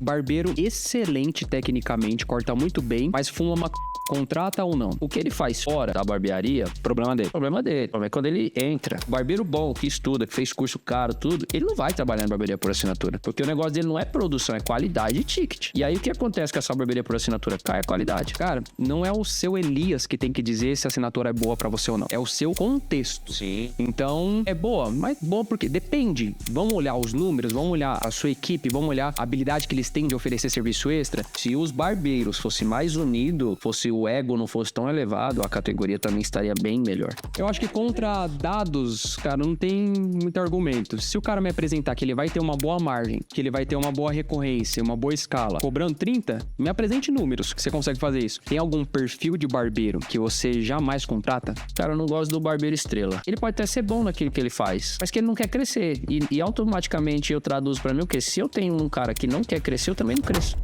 Barbeiro excelente tecnicamente, corta muito bem, mas fuma uma contrata ou não. O que ele faz fora da barbearia, problema dele. Problema dele. O problema é quando ele entra. Barbeiro bom, que estuda, que fez curso caro, tudo, ele não vai trabalhar em barbearia por assinatura. Porque o negócio dele não é produção, é qualidade e ticket. E aí o que acontece com essa barbearia por assinatura? Cai a qualidade. Cara, não é o seu Elias que tem que dizer se a assinatura é boa pra você ou não. É o seu contexto. Sim. Então, é boa, mas boa porque depende. Vamos olhar os números, vamos olhar a sua equipe, vamos olhar a habilidade que eles têm de oferecer serviço extra. Se os barbeiros fossem mais unidos, fosse o ego não fosse tão elevado, a categoria também estaria bem melhor. Eu acho que contra dados, cara, não tem muito argumento. Se o cara me apresentar que ele vai ter uma boa margem, que ele vai ter uma boa recorrência, uma boa escala, cobrando 30, me apresente números que você consegue fazer isso. Tem algum perfil de barbeiro que você jamais contrata? Cara, eu não gosto do barbeiro estrela. Ele pode até ser bom naquilo que ele faz, mas que ele não quer crescer. E automaticamente eu traduzo pra mim o quê? Se eu tenho um cara que não quer crescer, eu também não cresço.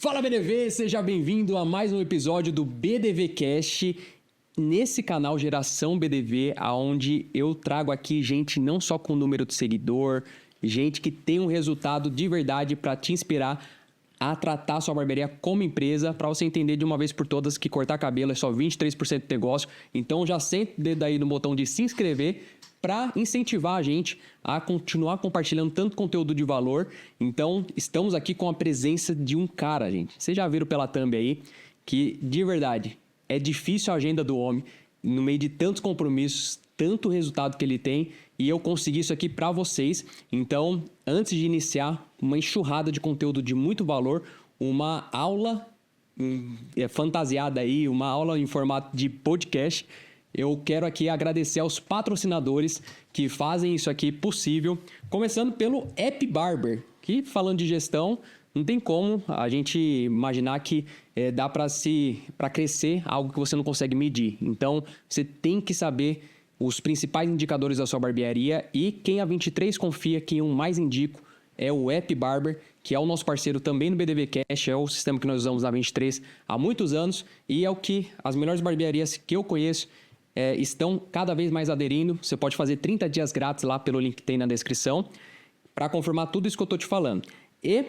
Fala BDV, seja bem-vindo a mais um episódio do BDV Cast, nesse canal Geração BDV, onde eu trago aqui gente não só com número de seguidor, gente que tem um resultado de verdade para te inspirar a tratar a sua barbearia como empresa, para você entender de uma vez por todas que cortar cabelo é só 23% do negócio. Então já senta o dedo aí no botão de se inscrever para incentivar a gente a continuar compartilhando tanto conteúdo de valor. Então, estamos aqui com a presença de um cara, gente. Vocês já viram pela thumb aí que, de verdade, é difícil a agenda do homem, no meio de tantos compromissos, tanto resultado que ele tem, e eu consegui isso aqui para vocês. Então, antes de iniciar uma enxurrada de conteúdo de muito valor, uma aula fantasiada aí, uma aula em formato de podcast, eu quero aqui agradecer aos patrocinadores que fazem isso aqui possível, começando pelo App Barber, que, falando de gestão, não tem como a gente imaginar que dá para crescer algo que você não consegue medir. Então, você tem que saber os principais indicadores da sua barbearia, e quem a 23 confia que um mais indico é o App Barber, que é o nosso parceiro também no BDV Cash, é o sistema que nós usamos na 23 há muitos anos, e é o que as melhores barbearias que eu conheço estão cada vez mais aderindo. Você pode fazer 30 dias grátis lá pelo link que tem na descrição para confirmar tudo isso que eu estou te falando. E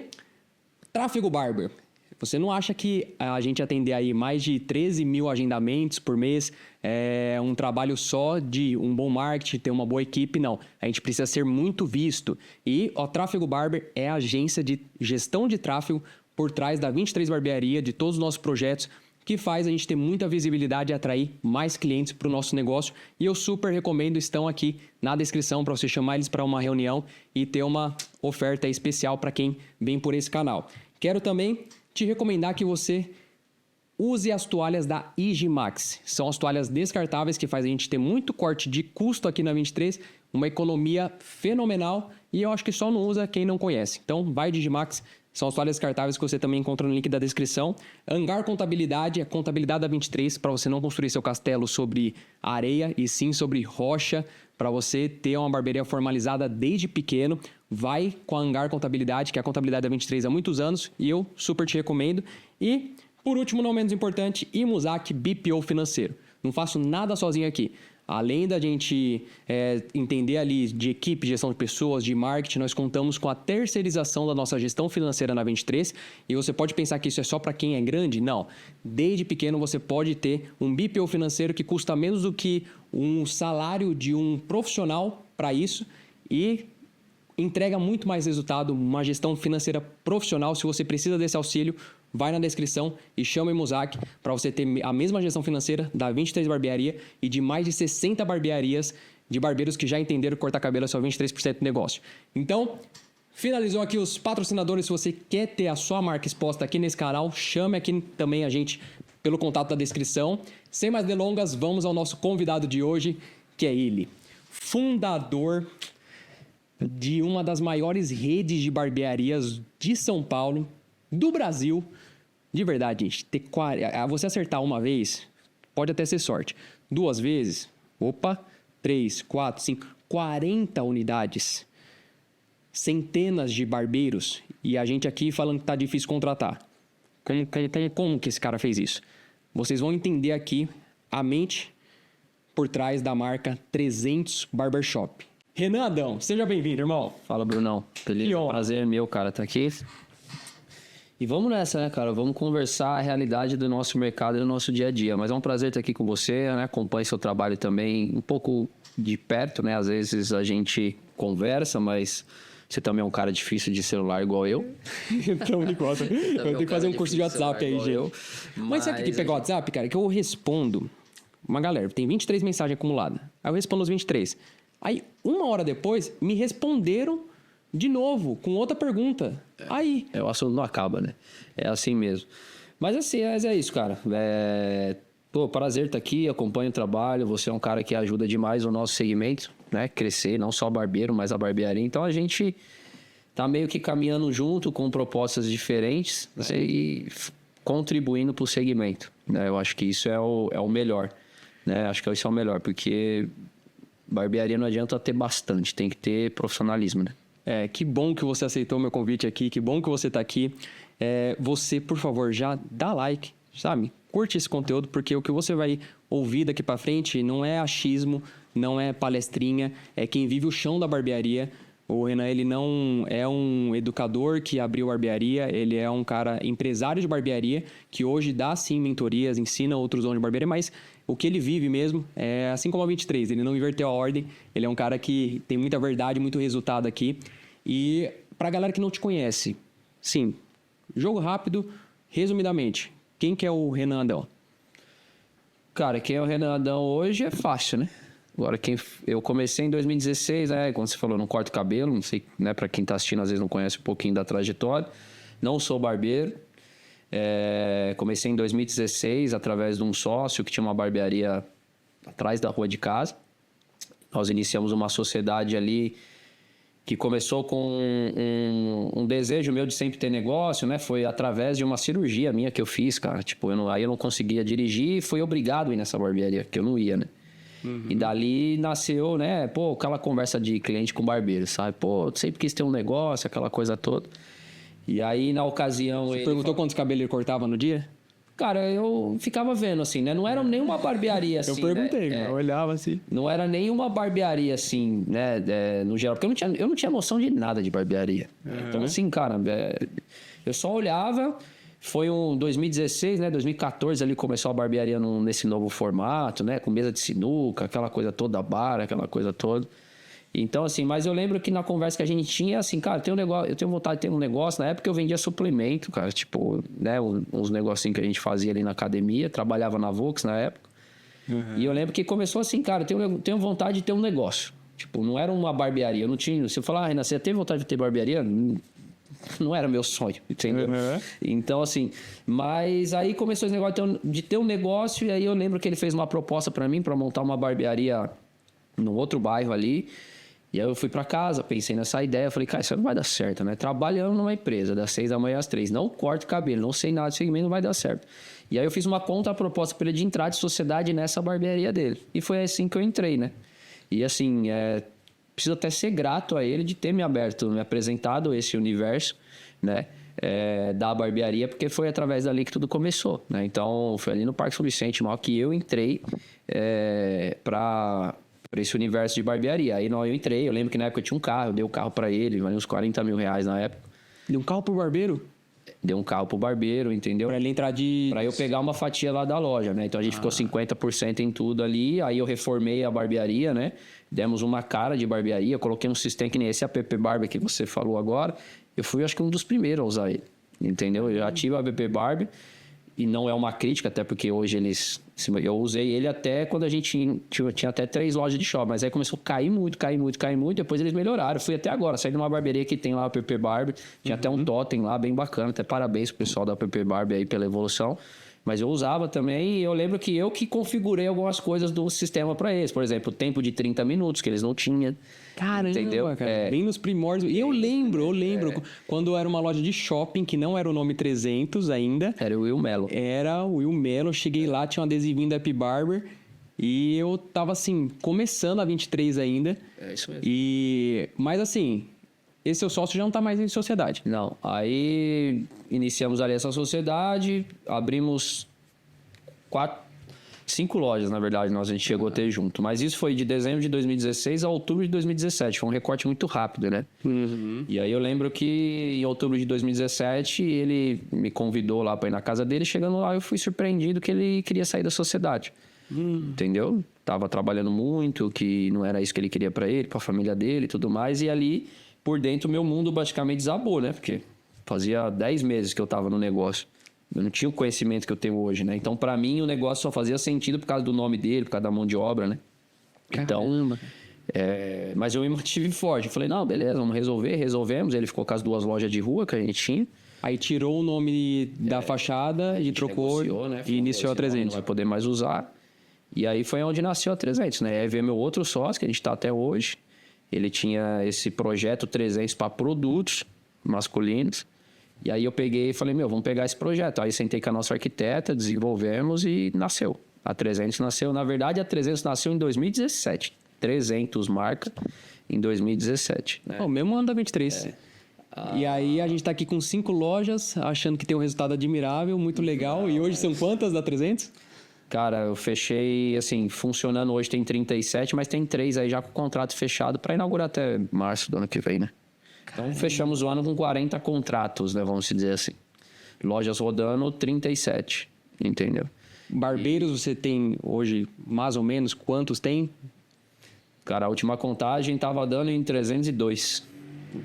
Tráfego Barber. Você não acha que a gente atender aí mais de 13 mil agendamentos por mês é um trabalho só de um bom marketing, ter uma boa equipe? Não. A gente precisa ser muito visto. E o Tráfego Barber é a agência de gestão de tráfego por trás da 23 Barbearia, de todos os nossos projetos, que faz a gente ter muita visibilidade e atrair mais clientes para o nosso negócio. E eu super recomendo, estão aqui na descrição para você chamar eles para uma reunião e ter uma oferta especial para quem vem por esse canal. Quero também te recomendar que você use as toalhas da Igimax. São as toalhas descartáveis que fazem a gente ter muito corte de custo aqui na 23, uma economia fenomenal, e eu acho que só não usa quem não conhece. Então vai de Igimax. São as toalhas descartáveis que você também encontra no link da descrição. Hangar Contabilidade, a contabilidade da 23, para você não construir seu castelo sobre areia e sim sobre rocha, para você ter uma barbearia formalizada desde pequeno. Vai com a Hangar Contabilidade, que é a contabilidade da 23 há muitos anos, e eu super te recomendo. E, por último, não menos importante, Imuzak BPO Financeiro. Não faço nada sozinho aqui. Além da gente entender ali de equipe, gestão de pessoas, de marketing, nós contamos com a terceirização da nossa gestão financeira na 23. E você pode pensar que isso é só para quem é grande? Não. Desde pequeno você pode ter um BPO financeiro que custa menos do que um salário de um profissional para isso e entrega muito mais resultado, uma gestão financeira profissional. Se você precisa desse auxílio, vai na descrição e chama o Imuzak para você ter a mesma gestão financeira da 23 Barbearia e de mais de 60 barbearias de barbeiros que já entenderam que cortar cabelo é só 23% do negócio. Então, finalizou aqui os patrocinadores. Se você quer ter a sua marca exposta aqui nesse canal, chame aqui também a gente pelo contato da descrição. Sem mais delongas, vamos ao nosso convidado de hoje, que é ele, fundador de uma das maiores redes de barbearias de São Paulo, do Brasil. De verdade, gente, você acertar uma vez, pode até ser sorte. 2 vezes, 3, 4, 5, 40 unidades. Centenas de barbeiros. E a gente aqui falando que tá difícil contratar. Como que esse cara fez isso? Vocês vão entender aqui a mente por trás da marca 300 Barbershop. Renan Adão, seja bem-vindo, irmão. Fala, Brunão. Beleza? Prazer é meu, cara, tá aqui. E vamos nessa, né, cara? Vamos conversar a realidade do nosso mercado e do nosso dia a dia. Mas é um prazer estar aqui com você, né? Acompanhe seu trabalho também um pouco de perto, né? Às vezes a gente conversa, mas você também é um cara difícil de celular igual eu. Então, eu tenho que fazer um curso de WhatsApp aí, gente. Mas sabe o que pegou o WhatsApp, cara? Que eu respondo uma galera, tem 23 mensagens acumuladas. Aí eu respondo os 23. Aí, uma hora depois, me responderam de novo, com outra pergunta. Aí. O assunto não acaba, né? É assim mesmo. Mas assim, é isso, cara. Prazer estar aqui, acompanho o trabalho. Você é um cara que ajuda demais o nosso segmento, né? Crescer, não só barbeiro, mas a barbearia. Então a gente tá meio que caminhando junto com propostas diferentes e contribuindo para o segmento, né? Eu acho que isso é o melhor, né? Acho que isso é o melhor, porque barbearia não adianta ter bastante, tem que ter profissionalismo, né? Que bom que você aceitou meu convite aqui, que bom que você está aqui. Você, por favor, já dá like, sabe? Curte esse conteúdo, porque o que você vai ouvir daqui para frente não é achismo, não é palestrinha, é quem vive o chão da barbearia. O Renan, ele não é um educador que abriu barbearia, ele é um cara empresário de barbearia, que hoje dá sim mentorias, ensina outros donos de barbearia, mas o que ele vive mesmo é assim como a 23, ele não inverteu a ordem, ele é um cara que tem muita verdade, muito resultado aqui. E pra galera que não te conhece, sim, jogo rápido, resumidamente, quem que é o Renan Adão? Cara, quem é o Renan Adão hoje é fácil, né? Agora, eu comecei em 2016, quando você falou, não corto cabelo, não sei, né? Pra quem tá assistindo, às vezes não conhece um pouquinho da trajetória. Não sou barbeiro. Comecei em 2016 através de um sócio que tinha uma barbearia atrás da rua de casa. Nós iniciamos uma sociedade ali que começou com um desejo meu de sempre ter negócio, né? Foi através de uma cirurgia minha que eu fiz, cara. Tipo, aí eu não conseguia dirigir e fui obrigado a ir nessa barbearia, que eu não ia, né? Uhum. E dali nasceu, né? Aquela conversa de cliente com barbeiro, sabe? Sempre quis ter um negócio, aquela coisa toda. E aí, na ocasião... Você perguntou quantos cabelos ele cortava no dia? Cara, eu ficava vendo, assim, né? Não era nenhuma barbearia, assim, eu perguntei, né? Eu olhava assim. Não era nenhuma barbearia, assim, né? No geral, porque eu não tinha noção de nada de barbearia. Uhum. Então, assim, cara, eu só olhava... Foi 2016, né? 2014 ali começou a barbearia nesse novo formato, né? Com mesa de sinuca, aquela coisa toda, bar, aquela coisa toda. Então, assim, mas eu lembro que na conversa que a gente tinha, assim, cara, eu tenho vontade de ter um negócio. Na época eu vendia suplemento, cara, tipo, né? Uns negocinhos que a gente fazia ali na academia, trabalhava na Vox na época. Uhum. E eu lembro que começou assim, cara, eu tenho vontade de ter um negócio. Tipo, não era uma barbearia, eu não tinha... Se eu falar, Renan, você teve vontade de ter barbearia? Não era meu sonho, entendeu? Uhum. Então, assim... Mas aí começou esse negócio de ter um negócio. E aí eu lembro que ele fez uma proposta pra mim pra montar uma barbearia num outro bairro ali. E aí eu fui pra casa, pensei nessa ideia. Falei, cara, isso não vai dar certo, né? Trabalhando numa empresa das 6 da manhã às 3. Não corto cabelo, não sei nada de segmento, não vai dar certo. E aí eu fiz uma contraproposta pra ele de entrar de sociedade nessa barbearia dele. E foi assim que eu entrei, né? E assim... Preciso até ser grato a ele de ter me apresentado esse universo, né, da barbearia, porque foi através dali que tudo começou, né? Então, foi ali no Parque São Vicente, mal que eu entrei para esse universo de barbearia. Aí eu entrei, eu lembro que na época eu tinha um carro, eu dei o carro para ele, valia uns 40 mil reais na época. Deu um carro pro barbeiro? Deu um carro pro barbeiro, entendeu? Pra ele entrar Pra eu pegar uma fatia lá da loja, né? Então a gente ficou 50% em tudo ali. Aí eu reformei a barbearia, né? Demos uma cara de barbearia. Coloquei um sistema que nem esse app Barber que você falou agora. Eu fui, acho que um dos primeiros a usar ele. Entendeu? Eu já tive o app Barber. E não é uma crítica, até porque hoje eu usei ele até quando a gente tinha até 3 lojas de shopping. Mas aí começou a cair muito. Depois eles melhoraram. Eu fui até agora, saí de uma barbearia que tem lá o app Barber. Tinha até um totem lá, bem bacana. Até parabéns pro pessoal da app Barber aí pela evolução. Mas eu usava também e eu lembro que eu que configurei algumas coisas do sistema para eles. Por exemplo, o tempo de 30 minutos que eles não tinham. Caramba, entendeu? Cara. Bem nos primórdios. E eu lembro quando era uma loja de shopping, que não era o nome 300 ainda. Era o Will Mello. Era o Will Mello. Cheguei lá, tinha um adesivinho da Happy Barber. E eu tava assim, começando a 23 ainda. É isso mesmo. Mas assim... Esse seu sócio já não está mais em sociedade. Não. Aí iniciamos ali essa sociedade, abrimos 5 lojas, na verdade, a gente chegou a ter junto. Mas isso foi de dezembro de 2016 a outubro de 2017. Foi um recorte muito rápido, né? E aí eu lembro que em outubro de 2017 ele me convidou lá para ir na casa dele. Chegando lá eu fui surpreendido que ele queria sair da sociedade. Entendeu? Tava trabalhando muito, que não era isso que ele queria para ele, para a família dele e tudo mais. E ali, por dentro, meu mundo basicamente desabou, né? Porque fazia 10 meses que eu tava no negócio. Eu não tinha o conhecimento que eu tenho hoje, né? Então, para mim, o negócio só fazia sentido por causa do nome dele, por causa da mão de obra, né? Caramba. Então, mas eu me mantive forte. Eu falei, não, beleza, vamos resolver. Resolvemos. Ele ficou com as 2 lojas de rua que a gente tinha. Aí tirou o nome da fachada e trocou Negociou, né? e iniciou a Falou, esse nome 300. não vai poder mais usar. E aí foi onde nasceu a 300, né? Aí veio meu outro sócio, que a gente tá até hoje. Ele tinha esse projeto 300 para produtos masculinos. E aí eu peguei e falei, vamos pegar esse projeto. Aí sentei com a nossa arquiteta, desenvolvemos e nasceu. A 300 nasceu, na verdade a 300 nasceu em 2017. 300 marca em 2017. Né? O mesmo ano da 23. E aí a gente tá aqui com 5 lojas, achando que tem um resultado admirável, muito legal. E hoje são quantas da 300? Cara, eu fechei, assim, funcionando hoje tem 37, mas tem 3 aí já com o contrato fechado para inaugurar até março do ano que vem, né? Então, fechamos o ano com 40 contratos, né? Vamos dizer assim. Lojas rodando, 37, entendeu? Barbeiros você tem hoje, mais ou menos, quantos tem? Cara, a última contagem tava dando em 302.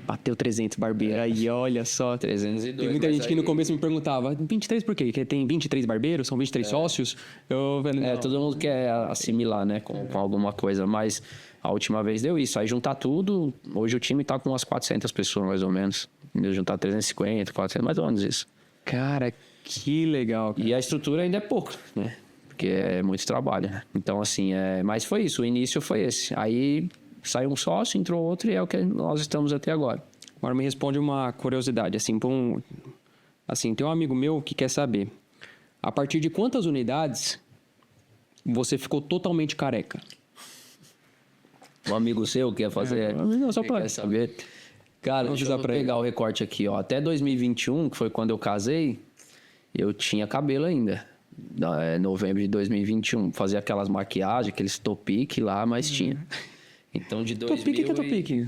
Bateu 300 barbeiros. Aí, olha só. 302. Tem muita gente que no começo me perguntava, 23 por quê? Porque tem 23 barbeiros? São 23 sócios? Eu falei, não. Todo mundo quer assimilar, né? Com alguma coisa, mas a última vez deu isso. Aí juntar tudo, hoje o time tá com umas 400 pessoas, mais ou menos. Juntar 350, 400, mais ou menos isso. Cara, que legal. Cara. E a estrutura ainda é pouco, né? Porque é muito trabalho, né? Então, assim, mas foi isso. O início foi esse. Aí saiu um sócio, entrou outro e é o que nós estamos até agora. Agora me responde uma curiosidade. Assim, tem um amigo meu que quer saber. A partir de quantas unidades você ficou totalmente careca? Um amigo seu quer fazer... Não, só pra... Quer saber? Cara, deixa eu pegar o recorte aqui, ó. Até 2021, que foi quando eu casei, eu tinha cabelo ainda. Novembro de 2021. Fazia aquelas maquiagens, aqueles topique lá, mas tinha. Então, de 2000... Topique, o que é topique?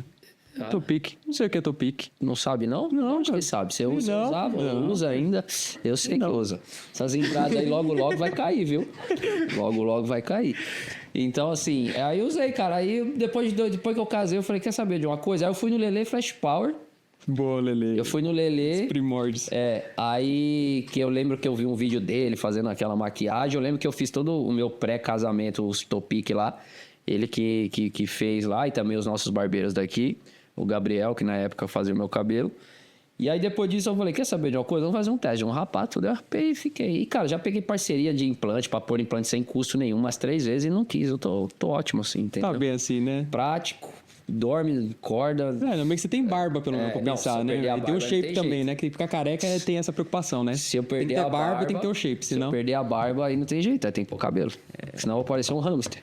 Topique. Não sei o que é topique. Não sabe, não? Não, acho que sabe. Você usava, usa ainda. Eu sei que usa. Essas entradas aí logo vai cair, viu? Logo vai cair. Então, assim, aí eu usei, cara. Aí, depois que eu casei, eu falei, quer saber de uma coisa? Aí eu fui no Lelê Flash Power. Boa, Lelê. Eu fui no Lelê. Os primórdios. Aí que eu lembro que eu vi um vídeo dele fazendo aquela maquiagem. Eu lembro que eu fiz todo o meu pré-casamento, os topique lá. Ele que fez lá, e também os nossos barbeiros daqui. O Gabriel, que na época fazia o meu cabelo. E aí depois disso eu falei, quer saber de uma coisa? Vamos fazer um teste, um rapar tudo. Eu rapei e fiquei. E cara, já peguei parceria de implante pra pôr implante sem custo nenhum, umas 3 vezes e não quis. Eu tô ótimo assim, entendeu? Tá bem assim, né? Prático, dorme, acorda. Não meio que você tem barba, pelo menos, pra pensar, né? E tem o shape também, né? Que ficar careca tem essa preocupação, né? Se eu perder tem que ter a barba, tem que ter o shape, senão... Se eu perder a barba, aí não tem jeito, aí tem que pôr cabelo. Senão eu vou parecer um hamster.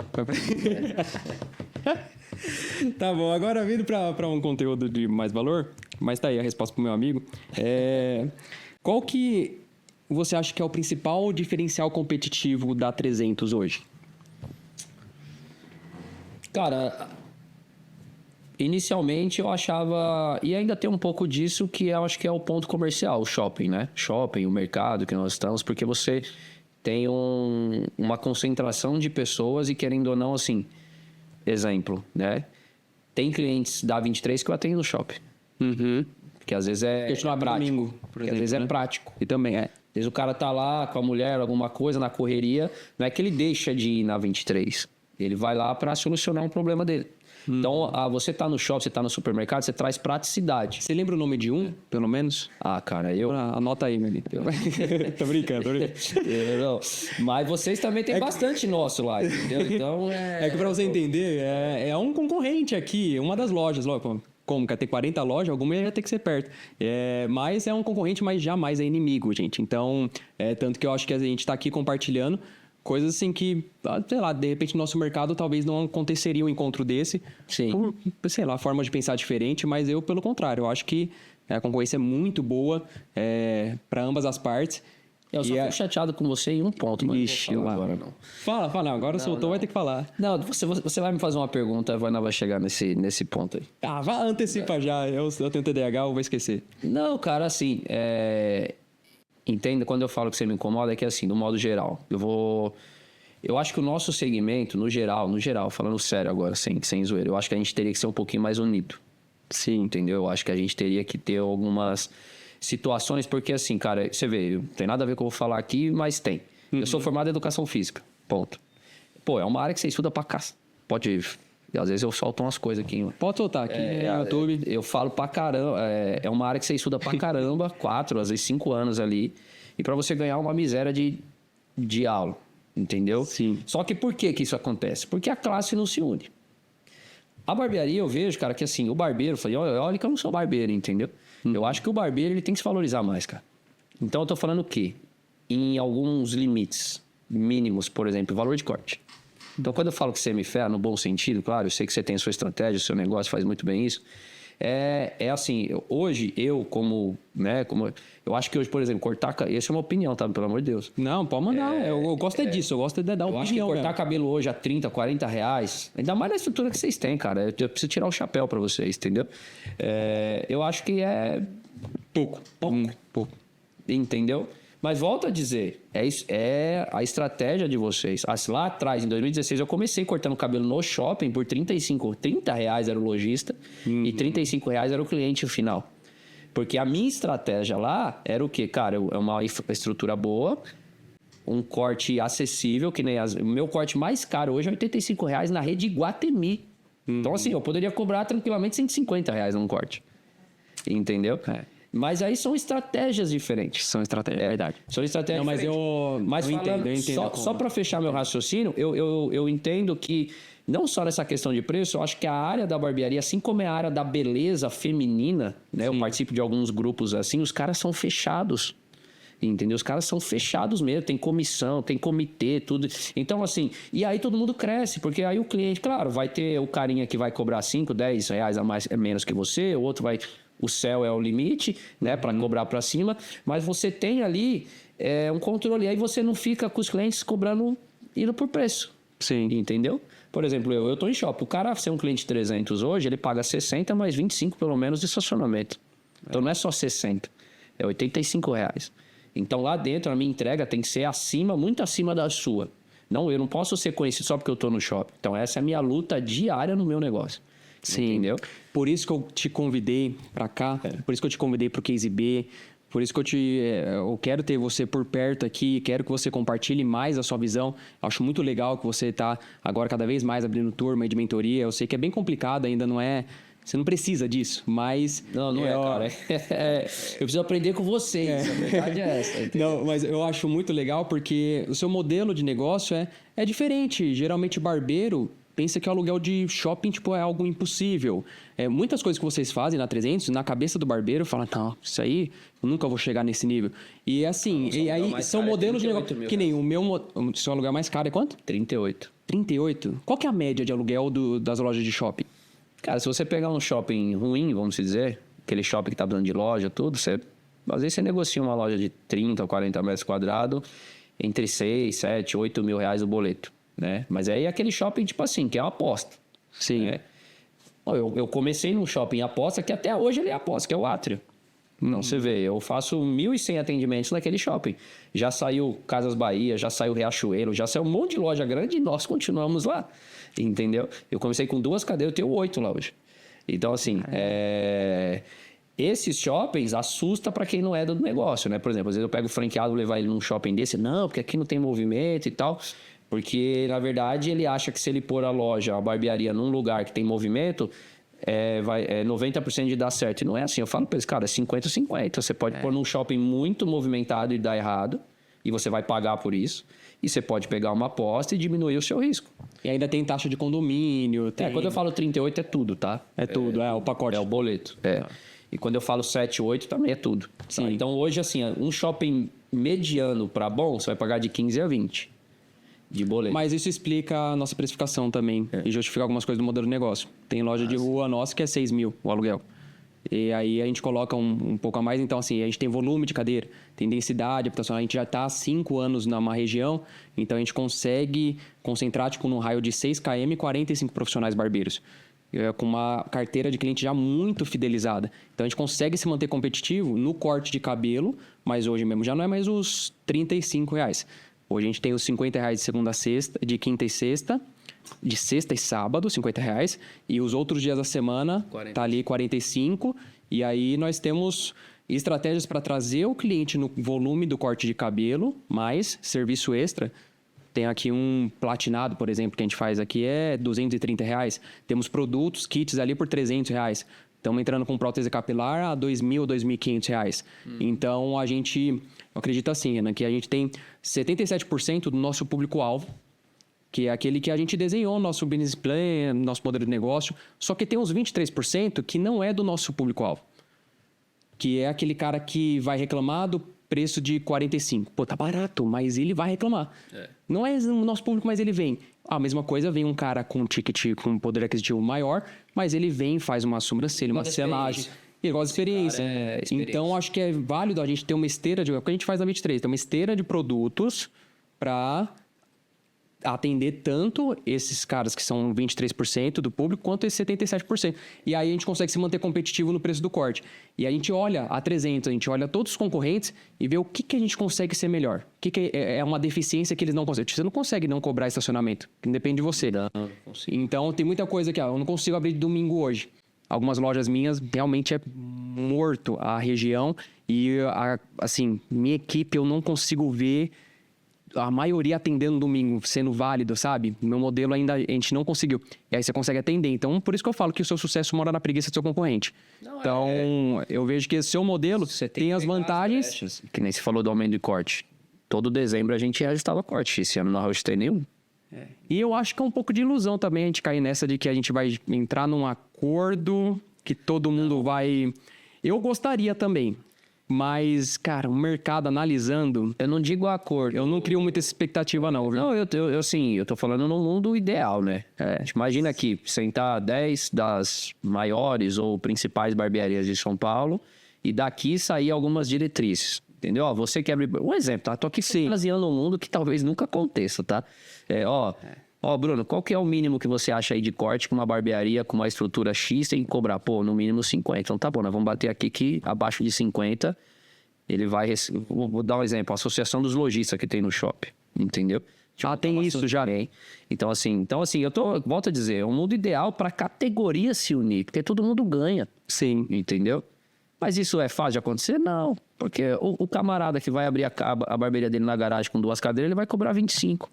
Tá bom, agora vindo pra um conteúdo de mais valor, mas tá aí a resposta pro meu amigo. Qual que você acha que é o principal diferencial competitivo da 300 hoje? Cara, inicialmente eu achava, e ainda tem um pouco disso, que eu acho que é o ponto comercial, o shopping, né? Shopping, o mercado que nós estamos, porque você tem uma concentração de pessoas e, querendo ou não, assim, exemplo, né? Tem clientes da 23 que eu atendo no shopping. Que às vezes é prático. Domingo, por exemplo, às vezes né? é prático. E também Às vezes o cara tá lá com a mulher, alguma coisa na correria, não é que ele deixa de ir na 23. Ele vai lá para solucionar um problema dele. Então, você tá no shopping, você tá no supermercado, você traz praticidade. Você lembra o nome de um, pelo menos? Cara, eu... Anota aí, meu amigo. Tô brincando. Não. Mas vocês também tem bastante nosso lá, entendeu? Então, É que pra você entender, é um concorrente aqui, uma das lojas. Como quer ter 40 lojas, alguma ia ter que ser perto. Mas é um concorrente, mas jamais é inimigo, gente. Então, tanto que eu acho que a gente tá aqui compartilhando coisas assim que, sei lá, de repente no nosso mercado talvez não aconteceria um encontro desse. Sim. Por, sei lá, forma de pensar diferente, mas eu, pelo contrário, eu acho que a concorrência é muito boa para ambas as partes. Eu só fico chateado com você em um ponto, mas Ixi, não vou falar agora não. Fala. Agora soltou, vai ter que falar. Não, você vai me fazer uma pergunta, a Vana vai chegar nesse ponto aí. Ah, antecipa já. Eu tenho TDAH, eu vou esquecer. Não, cara, assim, entenda, quando eu falo que você me incomoda, é que assim, no modo geral, eu acho que o nosso segmento, no geral, falando sério agora, sem zoeira, eu acho que a gente teria que ser um pouquinho mais unido. Sim. Entendeu? Eu acho que a gente teria que ter algumas situações, porque assim, cara, você vê, não tem nada a ver com o que eu vou falar aqui, mas tem. Eu sou formado em educação física, ponto. Pô, é uma área que você estuda pra cá. Pode... Às vezes eu solto umas coisas aqui. Pode soltar aqui no YouTube. Eu falo pra caramba. É uma área que você estuda pra caramba, 4, às vezes 5 anos ali. E pra você ganhar uma miséria de aula, entendeu? Sim. Só que por que isso acontece? Porque a classe não se une. A barbearia eu vejo, cara, que assim, o barbeiro... Eu falei, olha que eu não sou barbeiro, entendeu? Eu acho que o barbeiro ele tem que se valorizar mais, cara. Então eu tô falando o quê? Em alguns limites mínimos, por exemplo, valor de corte. Então, quando eu falo que você me ferra, no bom sentido, claro, eu sei que você tem a sua estratégia, o seu negócio faz muito bem isso. É assim, hoje, eu acho que hoje, por exemplo, essa é uma opinião, tá? Pelo amor de Deus. Não, pode mandar. Eu gosto disso, eu gosto de dar opinião. Eu acho que cortar mesmo. cabelo hoje a 30, 40 reais, ainda mais na estrutura que vocês têm, cara. Eu preciso tirar o chapéu pra vocês, entendeu? Eu acho que é pouco. Entendeu? Mas volto a dizer, é a estratégia de vocês. Lá atrás, em 2016, eu comecei cortando cabelo no shopping por 30 reais era o lojista e 35 reais era o cliente final. Porque a minha estratégia lá era o quê? Cara, é uma estrutura boa, um corte acessível, que nem o meu corte mais caro hoje é 85 reais na rede Iguatemi. Então, assim, eu poderia cobrar tranquilamente 150 reais num corte. Entendeu? Mas aí são estratégias diferentes. São estratégias, é verdade. São estratégias diferentes. Mas eu entendo. Só para fechar meu raciocínio, eu entendo que, não só nessa questão de preço, eu acho que a área da barbearia, assim como é a área da beleza feminina, né? Eu participo de alguns grupos assim, os caras são fechados. Entendeu? Os caras são fechados mesmo, tem comissão, tem comitê, tudo. Então, assim, e aí todo mundo cresce, porque aí o cliente, claro, vai ter o carinha que vai cobrar 5, 10 reais a mais, menos que você, o outro vai... O céu é o limite, né, para cobrar para cima, mas você tem ali um controle, aí você não fica com os clientes indo por preço. Sim. Entendeu? Por exemplo, eu estou em shopping, o cara ser um cliente 300 hoje, ele paga 60 mais 25 pelo menos de estacionamento. Então não é só 60, é 85 reais. Então lá dentro a minha entrega tem que ser muito acima da sua. Não, eu não posso ser conhecido só porque eu estou no shopping. Então essa é a minha luta diária no meu negócio. Sim. Entendeu? Por isso que eu te convidei pra cá, por isso que eu te convidei pro Case B, por isso que eu quero ter você por perto aqui, quero que você compartilhe mais a sua visão. Acho muito legal que você tá agora cada vez mais abrindo turma de mentoria. Eu sei que é bem complicado, ainda não é... Você não precisa disso, mas... Não é, cara. Eu preciso aprender com vocês, a verdade é essa. Entendeu? Não, mas eu acho muito legal porque o seu modelo de negócio é diferente. Geralmente, barbeiro pensa que o aluguel de shopping é algo impossível. Muitas coisas que vocês fazem na 300, na cabeça do barbeiro, fala, não, isso aí, eu nunca vou chegar nesse nível. E assim, e aí são modelos de negócio. Que nem o seu aluguel mais caro é quanto? 38. 38? Qual que é a média de aluguel das lojas de shopping? Cara, se você pegar um shopping ruim, vamos dizer, aquele shopping que tá precisando de loja, tudo, às vezes você negocia uma loja de 30 ou 40 metros quadrados entre 6, 7, 8 mil reais o boleto, né? Mas aí é aquele shopping, tipo assim, que é uma aposta. Sim. Né? Eu comecei num shopping aposta que até hoje ele é aposta, que é o Átrio. Não, você vê, eu faço 1.100 atendimentos naquele shopping. Já saiu Casas Bahia, já saiu Riachuelo, já saiu um monte de loja grande e nós continuamos lá. Entendeu? Eu comecei com 2 cadeiras, eu tenho 8 lá hoje. Então, assim, esses shoppings assustam para quem não é do negócio, né? Por exemplo, às vezes eu pego o franqueado e levar ele num shopping desse. Não, porque aqui não tem movimento e tal. Porque, na verdade, ele acha que se ele pôr a loja, a barbearia, num lugar que tem movimento, 90% de dar certo. E não é assim. Eu falo para eles, cara, é 50-50. Você pode pôr num shopping muito movimentado e dar errado. E você vai pagar por isso. E você pode pegar uma aposta e diminuir o seu risco. E ainda tem taxa de condomínio. Quando eu falo 38 é tudo, tá? É tudo, o pacote. É o boleto. E quando eu falo 7, 8 também é tudo. Sim. Tá? Então hoje, assim, um shopping mediano para bom, você vai pagar de 15 a 20 de boleto. Mas isso explica a nossa precificação também. E justifica algumas coisas do modelo de negócio. Tem loja de rua nossa que é 6 mil o aluguel. E aí a gente coloca um pouco a mais. Então, assim, a gente tem volume de cadeira, tem densidade habitacional. A gente já está há 5 anos numa região, então a gente consegue concentrar, tipo, num raio de 6 km, 45 profissionais barbeiros. Com uma carteira de cliente já muito fidelizada. Então, a gente consegue se manter competitivo no corte de cabelo, mas hoje mesmo já não é mais os R$35. Hoje a gente tem os R$50 de segunda a sexta, de quinta e sexta, de sexta e sábado, R$50, e os outros dias da semana 40. tá ali 45, e aí nós temos estratégias para trazer o cliente no volume do corte de cabelo, mais serviço extra. Tem aqui um platinado, por exemplo, que a gente faz aqui é R$230. Temos produtos, kits ali por R$300. Estamos entrando com prótese capilar a R$2.000, R$2.500. Então, eu acredito assim, Renan, que a gente tem 77% do nosso público-alvo, que é aquele que a gente desenhou, nosso business plan, nosso modelo de negócio, só que tem uns 23% que não é do nosso público-alvo, que é aquele cara que vai reclamar do preço de 45. Pô, tá barato, mas ele vai reclamar. Não é o nosso público, mas ele vem. A mesma coisa, vem um cara com um ticket, com um poder aquisitivo maior, mas ele vem, faz uma sobrancelha, uma selagem. Ele gosta de experiência. Então, acho que é válido a gente ter uma esteira de... O que a gente faz na 23? Tem uma esteira de produtos para atender tanto esses caras que são 23% do público, quanto esses 77%. E aí a gente consegue se manter competitivo no preço do corte. E a gente olha a 300, a gente olha todos os concorrentes e vê o que a gente consegue ser melhor. O que é uma deficiência que eles não conseguem. Você não consegue não cobrar estacionamento, que depende de você. Não consigo. Então, tem muita coisa que eu não consigo abrir de domingo hoje. Algumas lojas minhas, realmente é morto a região. E, assim, minha equipe, eu não consigo ver a maioria atendendo domingo, sendo válido, sabe? Meu modelo ainda a gente não conseguiu. E aí você consegue atender. Então, por isso que eu falo que o seu sucesso mora na preguiça do seu concorrente. Eu vejo que o seu modelo Você tem as vantagens. Que nem se falou do aumento de corte. Todo dezembro a gente ajustava corte. Esse ano não ajustei nenhum. E eu acho que é um pouco de ilusão também a gente cair nessa de que a gente vai entrar num acordo que todo mundo vai... Eu gostaria também. Mas, cara, o mercado analisando... Eu não digo acordo. Eu não crio muita expectativa, não, viu? Não, eu tô falando no mundo ideal, né? Imagina aqui, sentar 10 das maiores ou principais barbearias de São Paulo e daqui sair algumas diretrizes, entendeu? Ó, você quer abrir... Um exemplo, tá? Tô aqui baseando um mundo que talvez nunca aconteça, tá? Ó, Bruno, qual que é o mínimo que você acha aí de corte com uma barbearia com uma estrutura X tem que cobrar? Pô, no mínimo 50. Então tá bom, nós vamos bater aqui que abaixo de 50 ele vai... Vou dar um exemplo, a Associação dos Lojistas que tem no shopping, entendeu? Tem isso já. Então assim, volto a dizer, é um mundo ideal para categoria se unir, porque todo mundo ganha. Sim. Entendeu? Mas isso é fácil de acontecer? Não. Porque o camarada que vai abrir a barbearia dele na garagem com 2 cadeiras, ele vai cobrar 25.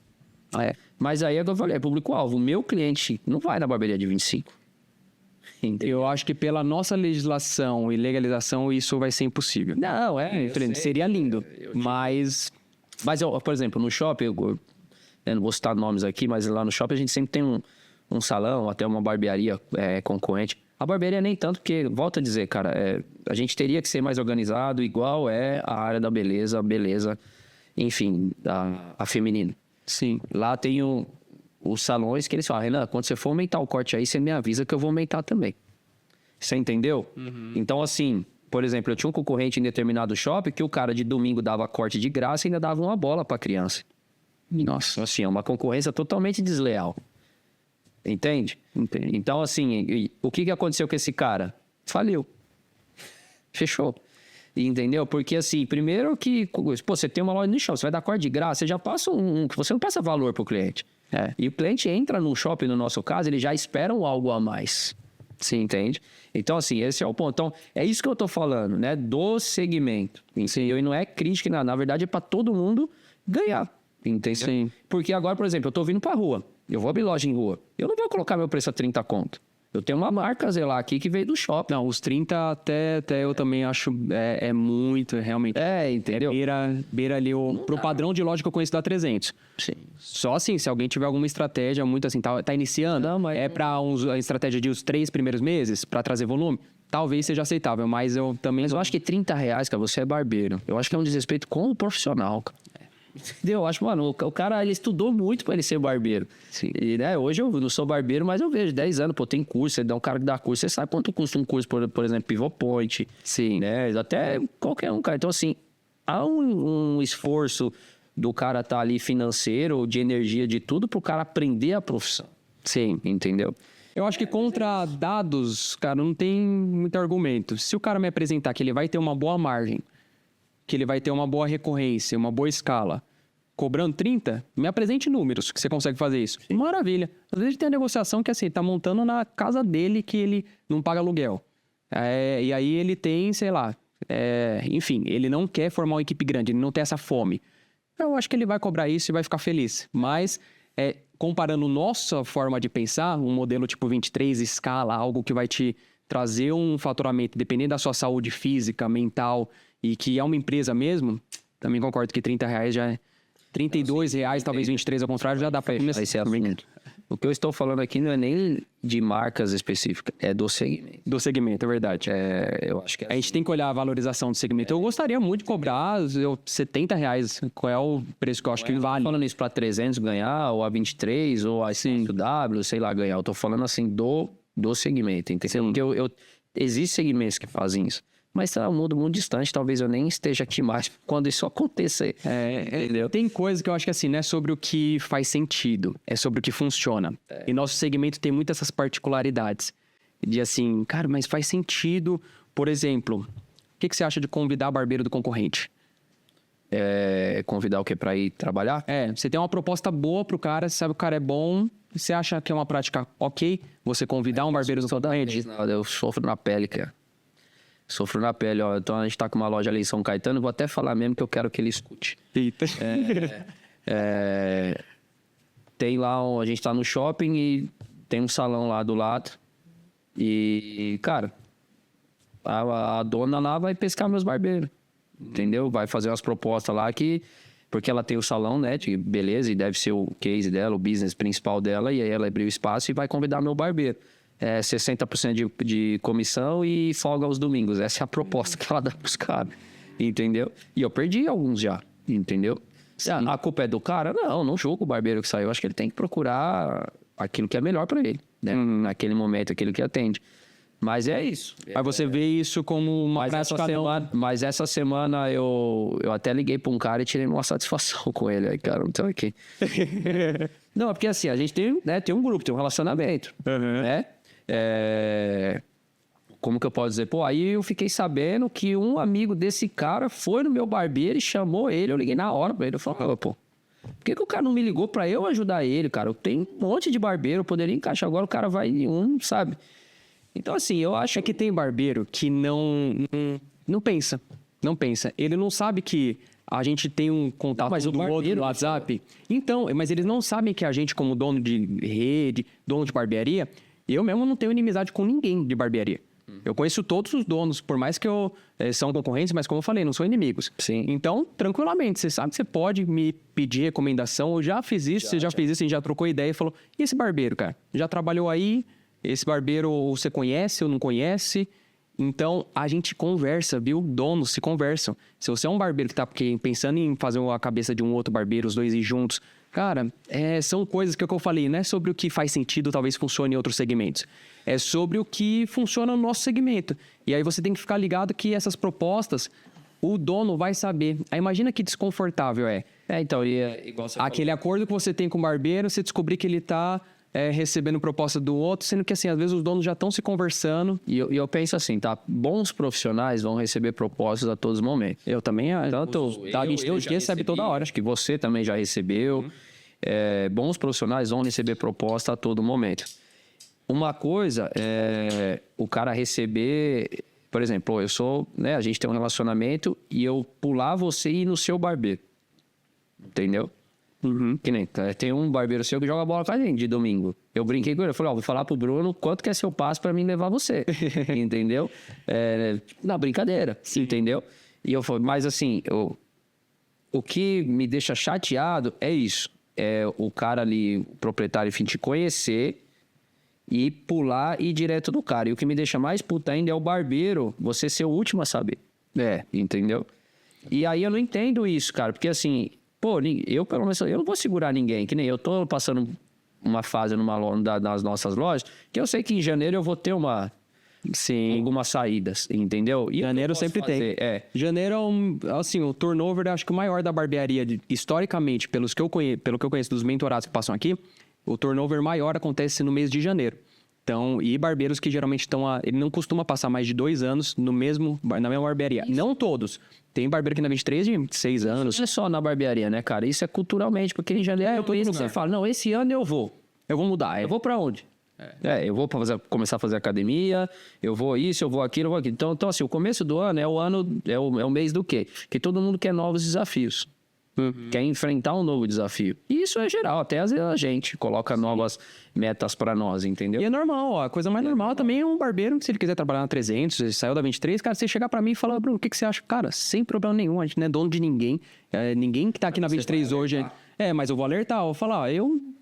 Mas aí é o que eu falei, é público-alvo. O meu cliente não vai na barbearia de 25. Entendeu? Eu acho que pela nossa legislação e legalização isso vai ser impossível. Não, seria lindo, mas... Mas, por exemplo, no shopping, eu não vou citar nomes aqui, mas lá no shopping a gente sempre tem um salão, até uma barbearia concorrente. A barbearia nem tanto, porque, volto a dizer, cara, a gente teria que ser mais organizado, igual é a área da beleza, enfim, a feminina. Sim. Lá tem os salões que eles falam, Renan, quando você for aumentar o corte aí, você me avisa que eu vou aumentar também. Você entendeu? Então, assim, por exemplo, eu tinha um concorrente em determinado shopping que o cara de domingo dava corte de graça e ainda dava uma bola pra criança. Nossa, assim, é uma concorrência totalmente desleal. Entende? Então, assim, o que aconteceu com esse cara? Faliu. Fechou. Entendeu? Porque, assim, primeiro que... Pô, você tem uma loja no shopping, você vai dar corte de graça, você já passa você não passa valor pro cliente. E o cliente entra no shopping, no nosso caso, ele já espera algo a mais. Sim, entende? Então, assim, esse é o ponto. Então, é isso que eu tô falando, né? Do segmento. Entendeu? E não é crítica, na verdade, é pra todo mundo ganhar. Entendeu? Sim. Porque agora, por exemplo, eu tô vindo pra rua. Eu vou abrir loja em rua. Eu não vou colocar meu preço a 30 conto. Eu tenho uma marca, sei lá, aqui que veio do shopping. Não, os 30 até eu também acho muito, realmente. Entendeu? Beira ali pro padrão de loja que eu conheço da 300. Sim. Só assim, se alguém tiver alguma estratégia muito assim, tá iniciando, pra a estratégia de os 3 primeiros meses, pra trazer volume, talvez seja aceitável, mas eu também... Mas eu acho que R$30, cara, você é barbeiro. Eu acho que é um desrespeito com o profissional, cara. Entendeu? Eu acho, mano, o cara, ele estudou muito pra ele ser barbeiro. Sim. E, né, hoje eu não sou barbeiro, mas eu vejo 10 anos, pô, tem curso, você dá um cara que dá curso, você sabe quanto custa um curso, por exemplo, Pivot Point. Sim. Né? Até qualquer um, cara. Então, assim, há um esforço do cara estar ali financeiro, de energia, de tudo, pro cara aprender a profissão. Sim. Entendeu? Eu acho que contra dados, cara, não tem muito argumento. Se o cara me apresentar que ele vai ter uma boa margem, que ele vai ter uma boa recorrência, uma boa escala, cobrando 30, me apresente números que você consegue fazer isso. Sim. Maravilha. Às vezes tem a negociação que, assim, tá montando na casa dele que ele não paga aluguel. E aí ele tem, sei lá, enfim, ele não quer formar uma equipe grande, ele não tem essa fome. Eu acho que ele vai cobrar isso e vai ficar feliz. Mas, comparando nossa forma de pensar, um modelo tipo 23, escala, algo que vai te trazer um faturamento, dependendo da sua saúde física, mental, e que é uma empresa mesmo, também concordo que R$30 já é... R$32, talvez 23 ao contrário, já dá para começar. Esse assunto. O que eu estou falando aqui não é nem de marcas específicas, é do segmento. Do segmento, é verdade. Eu acho que a gente tem que olhar a valorização do segmento. Eu gostaria muito de cobrar R$70. Qual é o preço que eu acho que vale? Falando isso para 300 ganhar, ou a 23, ou a 5W, sei lá, ganhar. Eu tô falando assim do segmento, entendeu? Porque existem segmentos que fazem isso. Mas tá um mundo muito distante, talvez eu nem esteja aqui mais quando isso acontecer. Entendeu? Tem coisa que eu acho que assim, não é sobre o que faz sentido, é sobre o que funciona. E nosso segmento tem muitas essas particularidades. De assim, cara, mas faz sentido, por exemplo, o que você acha de convidar barbeiro do concorrente? Convidar o quê? Pra ir trabalhar? Você tem uma proposta boa pro cara, você sabe que o cara é bom, você acha que é uma prática ok, você convidar um barbeiro do concorrente? Não, eu sofro na pele, cara. Sofro na pele, ó. Então a gente tá com uma loja ali em São Caetano, vou até falar mesmo que eu quero que ele escute. Eita. Tem lá, a gente tá no shopping e tem um salão lá do lado. E, cara, a dona lá vai pescar meus barbeiros. Entendeu? Vai fazer umas propostas lá que... Porque ela tem o salão, né? De beleza, e deve ser o case dela, o business principal dela. E aí ela abriu espaço e vai convidar meu barbeiro. 60% de comissão e folga aos domingos. Essa é a proposta que ela dá pros caras. Entendeu? E eu perdi alguns já. Entendeu? A culpa é do cara? Não julgo o barbeiro que saiu. Acho que ele tem que procurar aquilo que é melhor pra ele. Né? Naquele momento, aquilo que atende. Mas é isso. Aí você vê isso como uma prática Mas essa semana eu até liguei pra um cara e tirei uma satisfação com ele. Aí, cara, não tô aqui. Não, é porque assim, a gente tem um grupo, tem um relacionamento. Né? Como que eu posso dizer? Pô, aí eu fiquei sabendo que um amigo desse cara foi no meu barbeiro e chamou ele. Eu liguei na hora pra ele. Eu falei, pô, por que o cara não me ligou pra eu ajudar ele, cara? Eu tenho um monte de barbeiro, eu poderia encaixar. Agora o cara vai em um, sabe? Então, assim, eu acho... que tem barbeiro que não pensa. Não pensa. Ele não sabe que a gente tem um contato do outro no WhatsApp. Então, mas eles não sabem que a gente, como dono de rede, dono de barbearia... Eu mesmo não tenho inimizade com ninguém de barbearia. Eu conheço todos os donos, por mais que são concorrentes, mas como eu falei, não são inimigos. Sim. Então, tranquilamente, você sabe que você pode me pedir recomendação. Eu já fiz isso, você já fez isso, a gente já trocou ideia e falou, e esse barbeiro, cara? Já trabalhou aí? Esse barbeiro você conhece ou não conhece? Então, a gente conversa, viu? Donos se conversam. Se você é um barbeiro que tá pensando em fazer a cabeça de um outro barbeiro, os dois ir juntos... Cara, são coisas que eu falei, não é sobre o que faz sentido, talvez funcione em outros segmentos. É sobre o que funciona no nosso segmento. E aí você tem que ficar ligado que essas propostas, o dono vai saber. Aí imagina que desconfortável então, igual você aquele falou. Acordo que você tem com o barbeiro, você descobrir que ele tá recebendo proposta do outro, sendo que assim, às vezes os donos já estão se conversando. E eu penso assim, tá? Bons profissionais vão receber propostas a todos os momentos. Eu também, tanto eu já recebe toda hora. Acho que você também já recebeu. Bons profissionais vão receber proposta a todo momento. Uma coisa é o cara receber... Por exemplo, a gente tem um relacionamento e eu pular você e ir no seu barbeiro. Entendeu? Que nem, tem um barbeiro seu que joga bola com a gente de domingo. Eu brinquei com ele, eu falei, vou falar pro Bruno quanto que é seu passo pra mim levar você. Entendeu? Na brincadeira, entendeu? E eu falei, mas assim, o que me deixa chateado é isso. É o cara ali, o proprietário, enfim, te conhecer e pular e ir direto do cara. E o que me deixa mais puta ainda é o barbeiro, você ser o último a saber. Entendeu? E aí eu não entendo isso, cara, porque assim... pô, eu pelo menos, eu não vou segurar ninguém, que nem eu tô passando uma fase nas nossas lojas, que eu sei que em janeiro eu vou ter algumas saídas, entendeu? E Janeiro sempre tem. Janeiro assim, o turnover, acho que o maior da barbearia, historicamente, pelo que eu conheço dos mentorados que passam aqui, o turnover maior acontece no mês de janeiro. Então, e barbeiros que geralmente estão... Ele não costuma passar mais de 2 anos na mesma barbearia. Isso. Não todos. Tem barbeiro que na 23 de 6 anos. Não é só na barbearia, né, cara? Isso é culturalmente, porque em janeiro você fala, não, esse ano eu vou mudar. Eu vou pra onde? Eu vou começar a fazer academia, eu vou isso, eu vou aquilo, eu vou aquilo. Então assim, o começo do ano é o mês do quê? Que todo mundo quer novos desafios. Quer enfrentar um novo desafio. E isso é geral, até às vezes a gente coloca novas metas pra nós, entendeu? E é normal, a coisa mais normal também é um barbeiro, se ele quiser trabalhar na 300, ele saiu da 23, cara, você chegar pra mim e falar, Bruno, o que você acha? Cara, sem problema nenhum, a gente não é dono de ninguém, ninguém que tá aqui na 23 hoje... mas eu vou alertar, eu vou falar,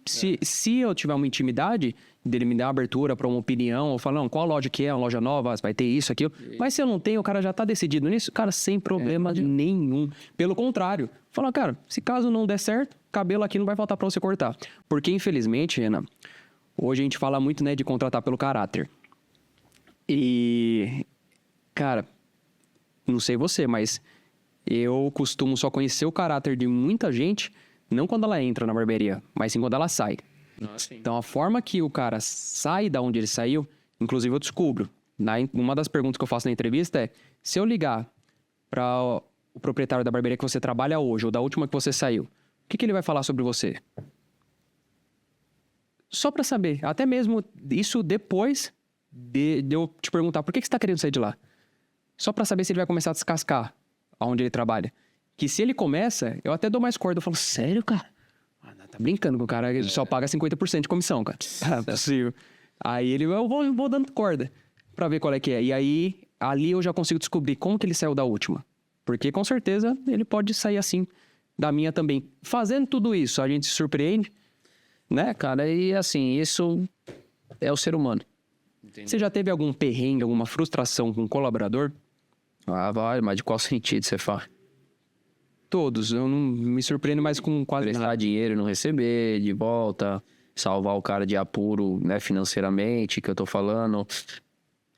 se eu tiver uma intimidade dele me dar uma abertura pra uma opinião, eu falo, não, qual loja que é, uma loja nova, vai ter isso, aquilo. Mas se eu não tenho, o cara já tá decidido nisso, cara, sem problema nenhum. Pelo contrário, fala, cara, se caso não der certo, cabelo aqui não vai faltar pra você cortar. Porque, infelizmente, Renan, hoje a gente fala muito, né, de contratar pelo caráter. E, cara, não sei você, mas eu costumo só conhecer o caráter de muita gente, não quando ela entra na barbearia, mas sim quando ela sai. Então, a forma que o cara sai da onde ele saiu, inclusive eu descubro. Uma das perguntas que eu faço na entrevista é, se eu ligar para o proprietário da barbearia que você trabalha hoje, ou da última que você saiu, o que ele vai falar sobre você? Só para saber. Até mesmo isso depois de eu te perguntar, por que você está querendo sair de lá? Só para saber se ele vai começar a descascar aonde ele trabalha. Que se ele começa, eu até dou mais corda. Eu falo, sério, cara? Tá brincando com o cara, ele só paga 50% de comissão, cara. Não é possível. Aí eu vou dando corda pra ver qual é que é. E aí, ali eu já consigo descobrir como que ele saiu da última. Porque, com certeza, ele pode sair assim da minha também. Fazendo tudo isso, a gente se surpreende, né, cara? E, assim, isso é o ser humano. Entendi. Você já teve algum perrengue, alguma frustração com um colaborador? Vai, mas de qual sentido você fala? Todos, eu não me surpreendo mais com quase nada. Prestar dinheiro e não receber de volta, salvar o cara de apuro, né, financeiramente, que eu tô falando.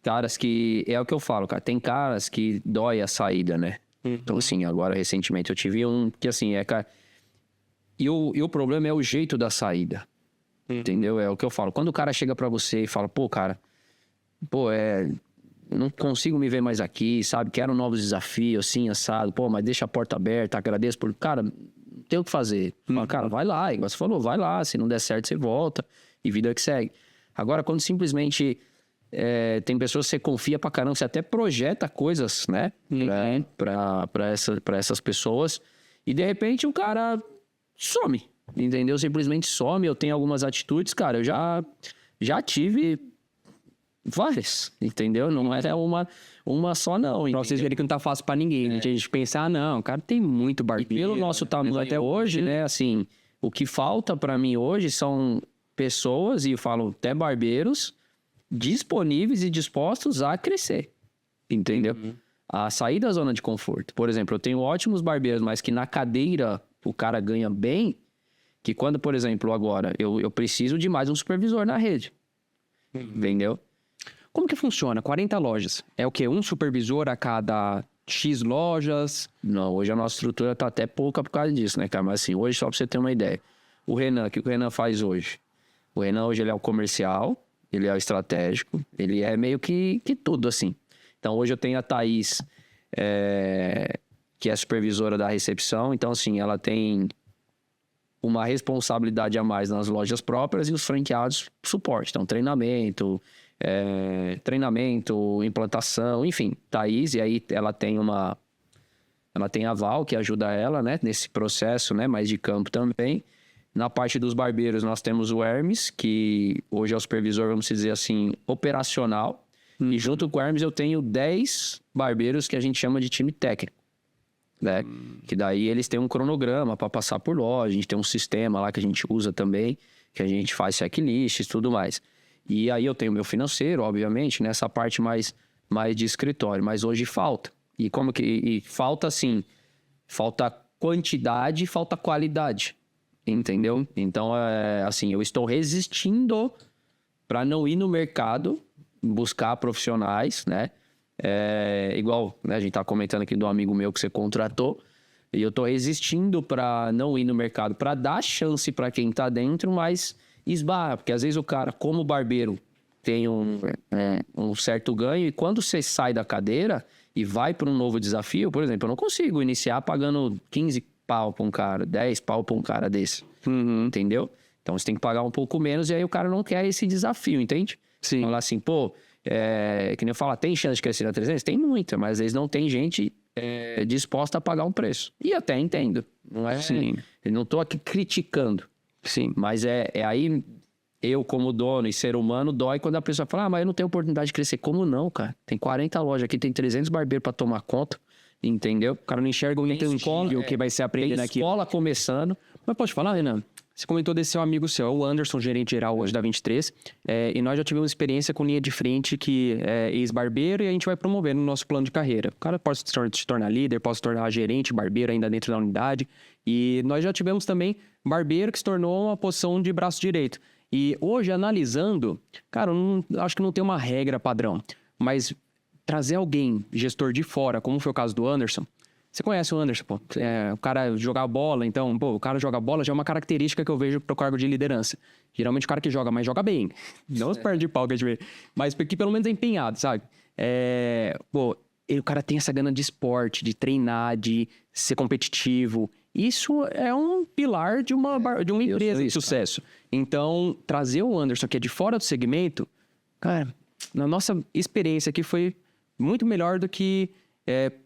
Caras que, é o que eu falo, cara, tem caras que dói a saída, né? Então, assim, agora recentemente eu tive um que, assim, cara... E o problema é o jeito da saída, entendeu? É o que eu falo. Quando o cara chega pra você e fala, pô, cara, não consigo me ver mais aqui, sabe? Quero novos desafios, assim, assado. Pô, mas deixa a porta aberta, agradeço por... Cara, não tem o que fazer. Fala, cara, vai lá. Igual você falou, vai lá. Se não der certo, você volta. E vida que segue. Agora, quando simplesmente tem pessoas que você confia pra caramba, você até projeta coisas, né? Pra essas pessoas. E, de repente, o cara some, entendeu? Simplesmente some. Eu tenho algumas atitudes, cara. Eu já tive... várias, entendeu? Não era uma só, não. Pra vocês verem que não tá fácil pra ninguém, né? A gente pensa, não, o cara tem muito barbeiro. E pelo nosso tamanho até hoje, né? Assim, o que falta pra mim hoje são pessoas, e eu falo até barbeiros, disponíveis e dispostos a crescer, entendeu? A sair da zona de conforto. Por exemplo, eu tenho ótimos barbeiros, mas que na cadeira o cara ganha bem, que quando, por exemplo, agora, eu preciso de mais um supervisor na rede, entendeu? Como que funciona? 40 lojas. É o quê? Um supervisor a cada X lojas? Não, hoje a nossa estrutura tá até pouca por causa disso, né, cara? Mas assim, hoje, só pra você ter uma ideia. O Renan, o que o Renan faz hoje? O Renan hoje ele é o comercial, ele é o estratégico, ele é meio que tudo, assim. Então hoje eu tenho a Thaís, que é a supervisora da recepção. Então assim, ela tem uma responsabilidade a mais nas lojas próprias e os franqueados suporte. Então treinamento, implantação, enfim, Thaís, e aí ela tem a Val, que ajuda ela, né, nesse processo, né, mais de campo também. Na parte dos barbeiros, nós temos o Hermes, que hoje é o supervisor, vamos dizer assim, operacional. E junto com o Hermes eu tenho 10 barbeiros que a gente chama de time técnico, né? Que daí eles têm um cronograma para passar por loja, a gente tem um sistema lá que a gente usa também, que a gente faz checklists e tudo mais. E aí eu tenho o meu financeiro, obviamente, nessa parte mais de escritório, mas hoje falta. E falta assim, falta quantidade, falta qualidade. Entendeu? Então, assim, eu estou resistindo para não ir no mercado buscar profissionais, né? Igual, né, a gente tá comentando aqui do amigo meu que você contratou, e eu tô resistindo para não ir no mercado, para dar chance para quem tá dentro, mas esbarra, porque às vezes o cara, como barbeiro, tem um certo ganho, e quando você sai da cadeira e vai para um novo desafio, por exemplo, eu não consigo iniciar pagando 15 pau para um cara, 10 pau para um cara desse, entendeu? Então você tem que pagar um pouco menos, e aí o cara não quer esse desafio, entende? Sim. Falar assim, pô, que nem eu falo, tem chance de crescer na 300? Tem muita, mas às vezes não tem gente disposta a pagar um preço. E até entendo, não é? Sim. Eu não tô aqui criticando. Sim. Mas aí, eu como dono e ser humano, dói quando a pessoa fala, mas eu não tenho oportunidade de crescer. Como não, cara? Tem 40 lojas aqui, tem 300 barbeiros pra tomar conta, entendeu? O cara não enxerga o intantível que vai ser aprendendo aqui. Tem escola começando. Mas pode falar, Renan? Você comentou desse seu amigo seu, o Anderson, gerente geral hoje da 23, e nós já tivemos experiência com linha de frente que é ex-barbeiro, e a gente vai promovendo no nosso plano de carreira. O cara pode se tornar líder, pode se tornar gerente, barbeiro ainda dentro da unidade, e nós já tivemos também barbeiro que se tornou uma posição de braço direito. E hoje, analisando, cara, acho que não tem uma regra padrão, mas trazer alguém, gestor de fora, como foi o caso do Anderson. Você conhece o Anderson, pô. O cara jogar bola, então, pô, o cara joga bola já é uma característica que eu vejo pro cargo de liderança. Geralmente o cara que joga, mas joga bem. Não os pernas de pau que a gente vê. Mas que pelo menos é empenhado, sabe? O cara tem essa gana de esporte, de treinar, de ser competitivo. Isso é um pilar de uma empresa de sucesso. Cara. Então, trazer o Anderson, que é de fora do segmento, cara, na nossa experiência aqui foi muito melhor do que...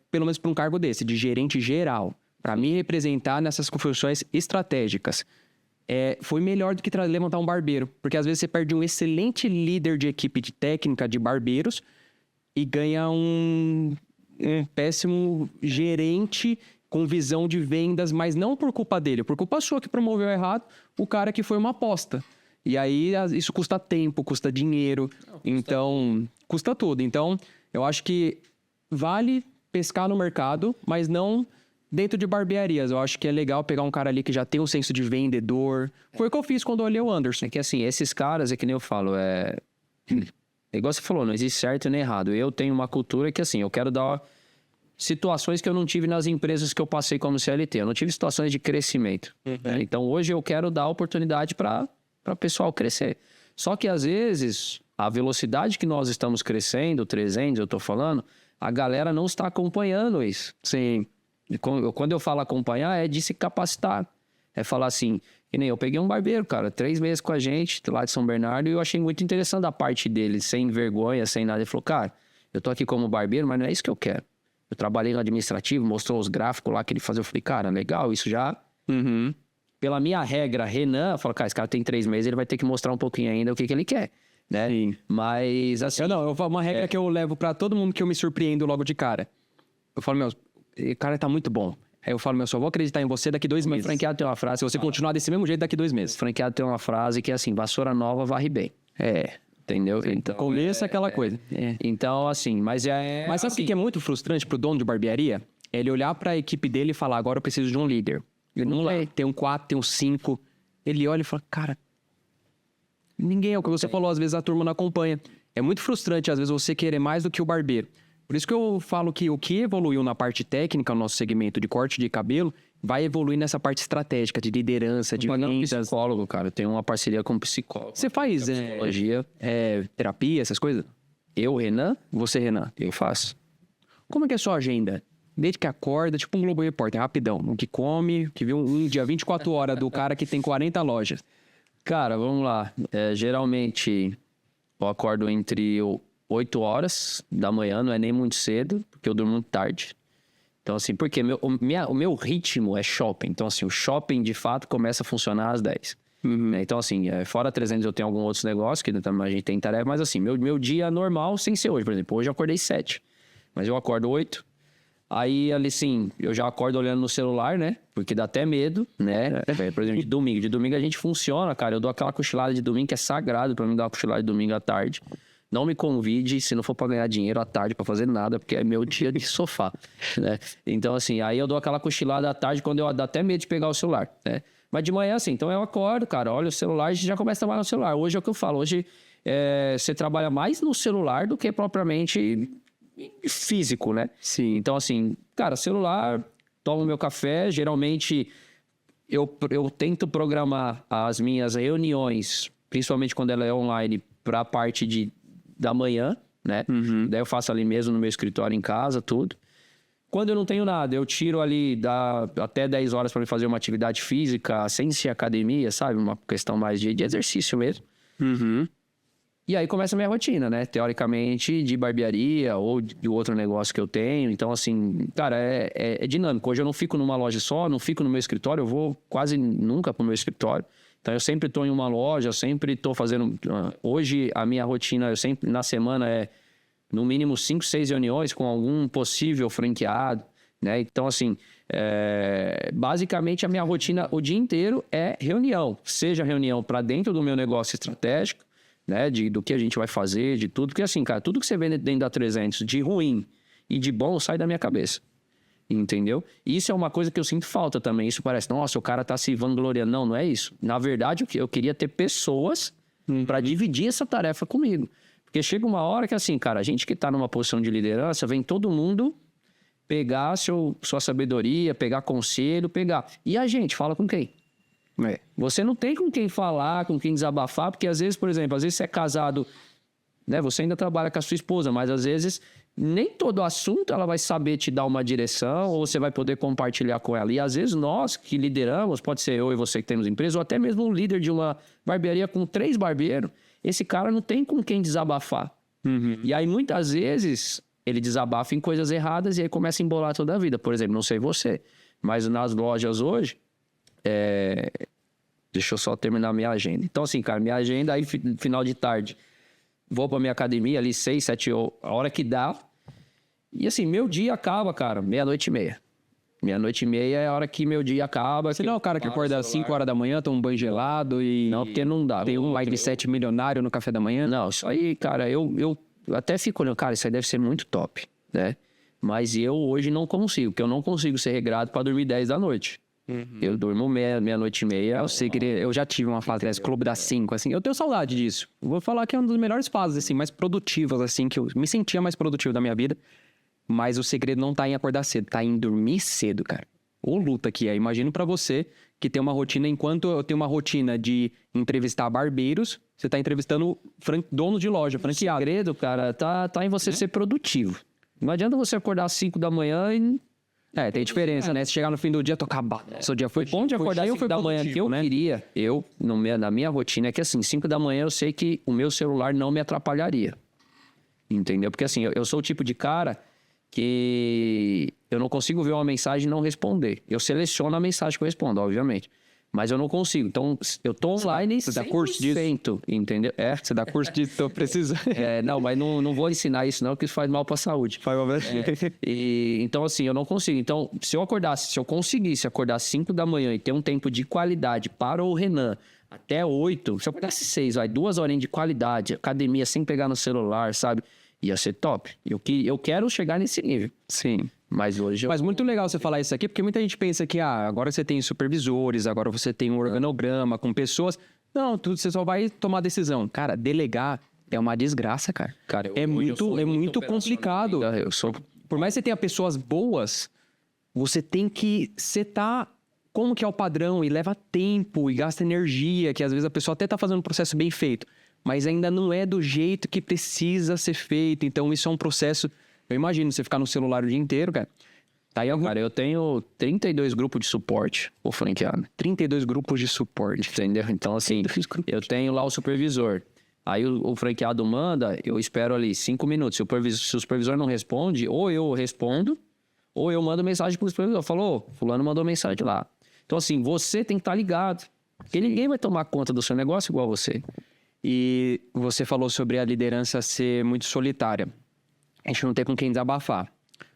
pelo menos para um cargo desse, de gerente geral, para me representar nessas funções estratégicas, foi melhor do que levantar um barbeiro. Porque às vezes você perde um excelente líder de equipe de técnica de barbeiros e ganha um péssimo gerente com visão de vendas, mas não por culpa dele, por culpa sua que promoveu errado o cara que foi uma aposta. E aí isso custa tempo, custa dinheiro, custa tudo. Então, eu acho que vale... pescar no mercado, mas não dentro de barbearias. Eu acho que é legal pegar um cara ali que já tem um senso de vendedor. Foi o que eu fiz quando eu olhei o Anderson. É que assim, esses caras, que nem eu falo, igual você falou, não existe certo nem errado. Eu tenho uma cultura que assim, eu quero dar situações que eu não tive nas empresas que eu passei como CLT. Eu não tive situações de crescimento. Então hoje eu quero dar oportunidade para o pessoal crescer. Só que às vezes, a velocidade que nós estamos crescendo, 300 eu tô falando, a galera não está acompanhando isso. Sim. Quando eu falo acompanhar, é de se capacitar. É falar assim, que nem eu peguei um barbeiro, cara, 3 meses com a gente, lá de São Bernardo, e eu achei muito interessante a parte dele, sem vergonha, sem nada. Ele falou, cara, eu tô aqui como barbeiro, mas não é isso que eu quero. Eu trabalhei no administrativo, mostrou os gráficos lá que ele fazia. Eu falei, cara, legal, isso já... Pela minha regra, Renan, eu falo, cara, esse cara tem 3 meses, ele vai ter que mostrar um pouquinho ainda o que ele quer. Né? Sim. Mas assim... Uma regra que eu levo pra todo mundo que eu me surpreendo logo de cara. Eu falo, o cara tá muito bom. Aí eu falo, só vou acreditar em você daqui 2 meses. Franqueado tem uma frase... Se você continuar desse mesmo jeito daqui 2 meses. Franqueado tem uma frase que é assim, vassoura nova varre bem. Entendeu? Então, começa aquela coisa. Então, assim, mas Mas sabe o que é muito frustrante pro dono de barbearia? É ele olhar pra equipe dele e falar, agora eu preciso de um líder. Ele não tem um 4, tem um 5. Ele olha e fala, cara... Ninguém é o que você falou, às vezes a turma não acompanha. É muito frustrante, às vezes, você querer mais do que o barbeiro. Por isso que eu falo que o que evoluiu na parte técnica, no nosso segmento de corte de cabelo, vai evoluir nessa parte estratégica, de liderança, de vendas. Psicólogo, cara. Eu tenho uma parceria com um psicólogo. Você faz psicologia, terapia, essas coisas? Eu, Renan? Você, Renan? Eu faço. Como é que é a sua agenda? Desde que acorda, tipo um Globo Repórter, rapidão. O que come, que viu um dia 24 horas do cara que tem 40 lojas. Cara, vamos lá. Geralmente, eu acordo entre 8 horas da manhã, não é nem muito cedo, porque eu durmo muito tarde. Então, assim, porque o meu ritmo é shopping. Então, assim, o shopping, de fato, começa a funcionar às 10. Então, assim, fora 300 eu tenho alguns outros negócios, que a gente tem tarefa, mas assim, meu dia normal, sem ser hoje. Por exemplo, hoje eu acordei 7, mas eu acordo 8. Aí, ali, sim, eu já acordo olhando no celular, né? Porque dá até medo, né? Por exemplo, de domingo. De domingo a gente funciona, cara. Eu dou aquela cochilada de domingo que é sagrado pra mim dar uma cochilada de domingo à tarde. Não me convide se não for para ganhar dinheiro à tarde, para fazer nada, porque é meu dia de sofá, né? Então, assim, aí eu dou aquela cochilada à tarde, quando eu dá até medo de pegar o celular, né? Mas de manhã, assim, então eu acordo, cara, olha o celular e já começa a trabalhar no celular. Hoje é o que eu falo, hoje você trabalha mais no celular do que propriamente físico, né? Sim. Então, assim, cara, celular, tomo meu café, geralmente eu tento programar as minhas reuniões, principalmente quando ela é online, para a parte da manhã, né? Daí eu faço ali mesmo no meu escritório em casa, tudo. Quando eu não tenho nada, eu tiro ali, dá até 10 horas para me fazer uma atividade física, sem ser academia, sabe? Uma questão mais de exercício mesmo. E aí começa a minha rotina, né? Teoricamente, de barbearia ou de outro negócio que eu tenho. Então, assim, cara, é dinâmico. Hoje eu não fico numa loja só, não fico no meu escritório, eu vou quase nunca pro meu escritório. Então, eu sempre tô em uma loja, eu sempre tô fazendo... Hoje, a minha rotina, eu sempre, na semana, é no mínimo 5, 6 reuniões com algum possível franqueado, né? Então, assim, basicamente a minha rotina o dia inteiro é reunião. Seja reunião para dentro do meu negócio estratégico, né? Do que a gente vai fazer, de tudo. Porque, assim, cara, tudo que você vê dentro da 300 de ruim e de bom sai da minha cabeça. Entendeu? Isso é uma coisa que eu sinto falta também. Isso parece, nossa, o cara tá se vangloriando. Não, não é isso. Na verdade, eu queria ter pessoas para dividir essa tarefa comigo. Porque chega uma hora que, assim, cara, a gente que tá numa posição de liderança, vem todo mundo pegar sua sabedoria, pegar conselho, pegar. E a gente fala com quem? Você não tem com quem falar, com quem desabafar, porque às vezes, por exemplo, às vezes você é casado, né? Você ainda trabalha com a sua esposa, mas às vezes nem todo assunto ela vai saber te dar uma direção ou você vai poder compartilhar com ela. E às vezes nós que lideramos, pode ser eu e você que temos empresa, ou até mesmo um líder de uma barbearia com 3 barbeiros, esse cara não tem com quem desabafar. E aí muitas vezes ele desabafa em coisas erradas e aí começa a embolar toda a vida. Por exemplo, não sei você, mas nas lojas hoje, deixa eu só terminar minha agenda. Então assim, cara, minha agenda aí final de tarde, vou pra minha academia ali 6, 7 horas, a hora que dá. E assim, meu dia acaba, cara, 00:30. 00:30 é a hora que meu dia acaba. Você não é o cara que acorda às 5 horas da manhã, toma um banho gelado e... Não, porque não dá. Tem um mindset milionário no café da manhã? Não, isso aí, cara, eu até fico olhando, cara, isso aí deve ser muito top, né? Mas eu hoje não consigo, porque eu não consigo ser regrado pra dormir 10 da noite. Eu durmo 00:30. Eu sei que eu já tive uma fase desse clube das 5, assim. Eu tenho saudade disso. Vou falar que é uma das melhores fases, assim, mais produtivas, assim, que eu me sentia mais produtivo da minha vida. Mas o segredo não tá em acordar cedo, tá em dormir cedo, cara. Ô luta que é. Imagino pra você que tem uma rotina, enquanto eu tenho uma rotina de entrevistar barbeiros, você tá entrevistando dono de loja, franqueado. O segredo, cara, tá em você ser produtivo. Não adianta você acordar às 5 da manhã e... tem diferença, né? Se chegar no fim do dia, tô acabado. Seu dia foi bom de acordar às 5 da manhã, que eu queria. Na minha rotina, é que assim, 5 da manhã eu sei que o meu celular não me atrapalharia. Entendeu? Porque assim, eu sou o tipo de cara que eu não consigo ver uma mensagem e não responder. Eu seleciono a mensagem que eu respondo, obviamente. Mas eu não consigo. Então, eu tô online 100%. Você dá curso disso? Entendeu? Você dá curso disso, então eu preciso. Não, mas não vou ensinar isso não, porque isso faz mal pra saúde. Então, assim, eu não consigo. Então, se eu conseguisse acordar às 5 da manhã e ter um tempo de qualidade para o Renan até 8, se eu acordasse 6, 2 horinhas de qualidade, academia sem pegar no celular, sabe? Ia ser top. Eu quero chegar nesse nível. Sim. Mas hoje Mas muito legal você falar isso aqui, porque muita gente pensa que agora você tem supervisores, agora você tem um organograma com pessoas. Não, você só vai tomar decisão. Cara, delegar é uma desgraça, cara. É muito complicado. Por mais que você tenha pessoas boas, você tem que setar como que é o padrão e leva tempo e gasta energia, que às vezes a pessoa até tá fazendo um processo bem feito, mas ainda não é do jeito que precisa ser feito. Então isso é um processo... Eu imagino você ficar no celular o dia inteiro, cara. Cara, eu tenho 32 grupos de suporte, o franqueado. 32 grupos de suporte. Entendeu? Então, assim, eu tenho lá o supervisor. Aí o franqueado manda, eu espero ali 5 minutos. Se o supervisor não responde, ou eu respondo, ou eu mando mensagem pro supervisor. Falou, fulano mandou mensagem lá. Então, assim, você tem que estar ligado. Porque ninguém vai tomar conta do seu negócio igual você. E você falou sobre a liderança ser muito solitária. A gente não tem com quem desabafar.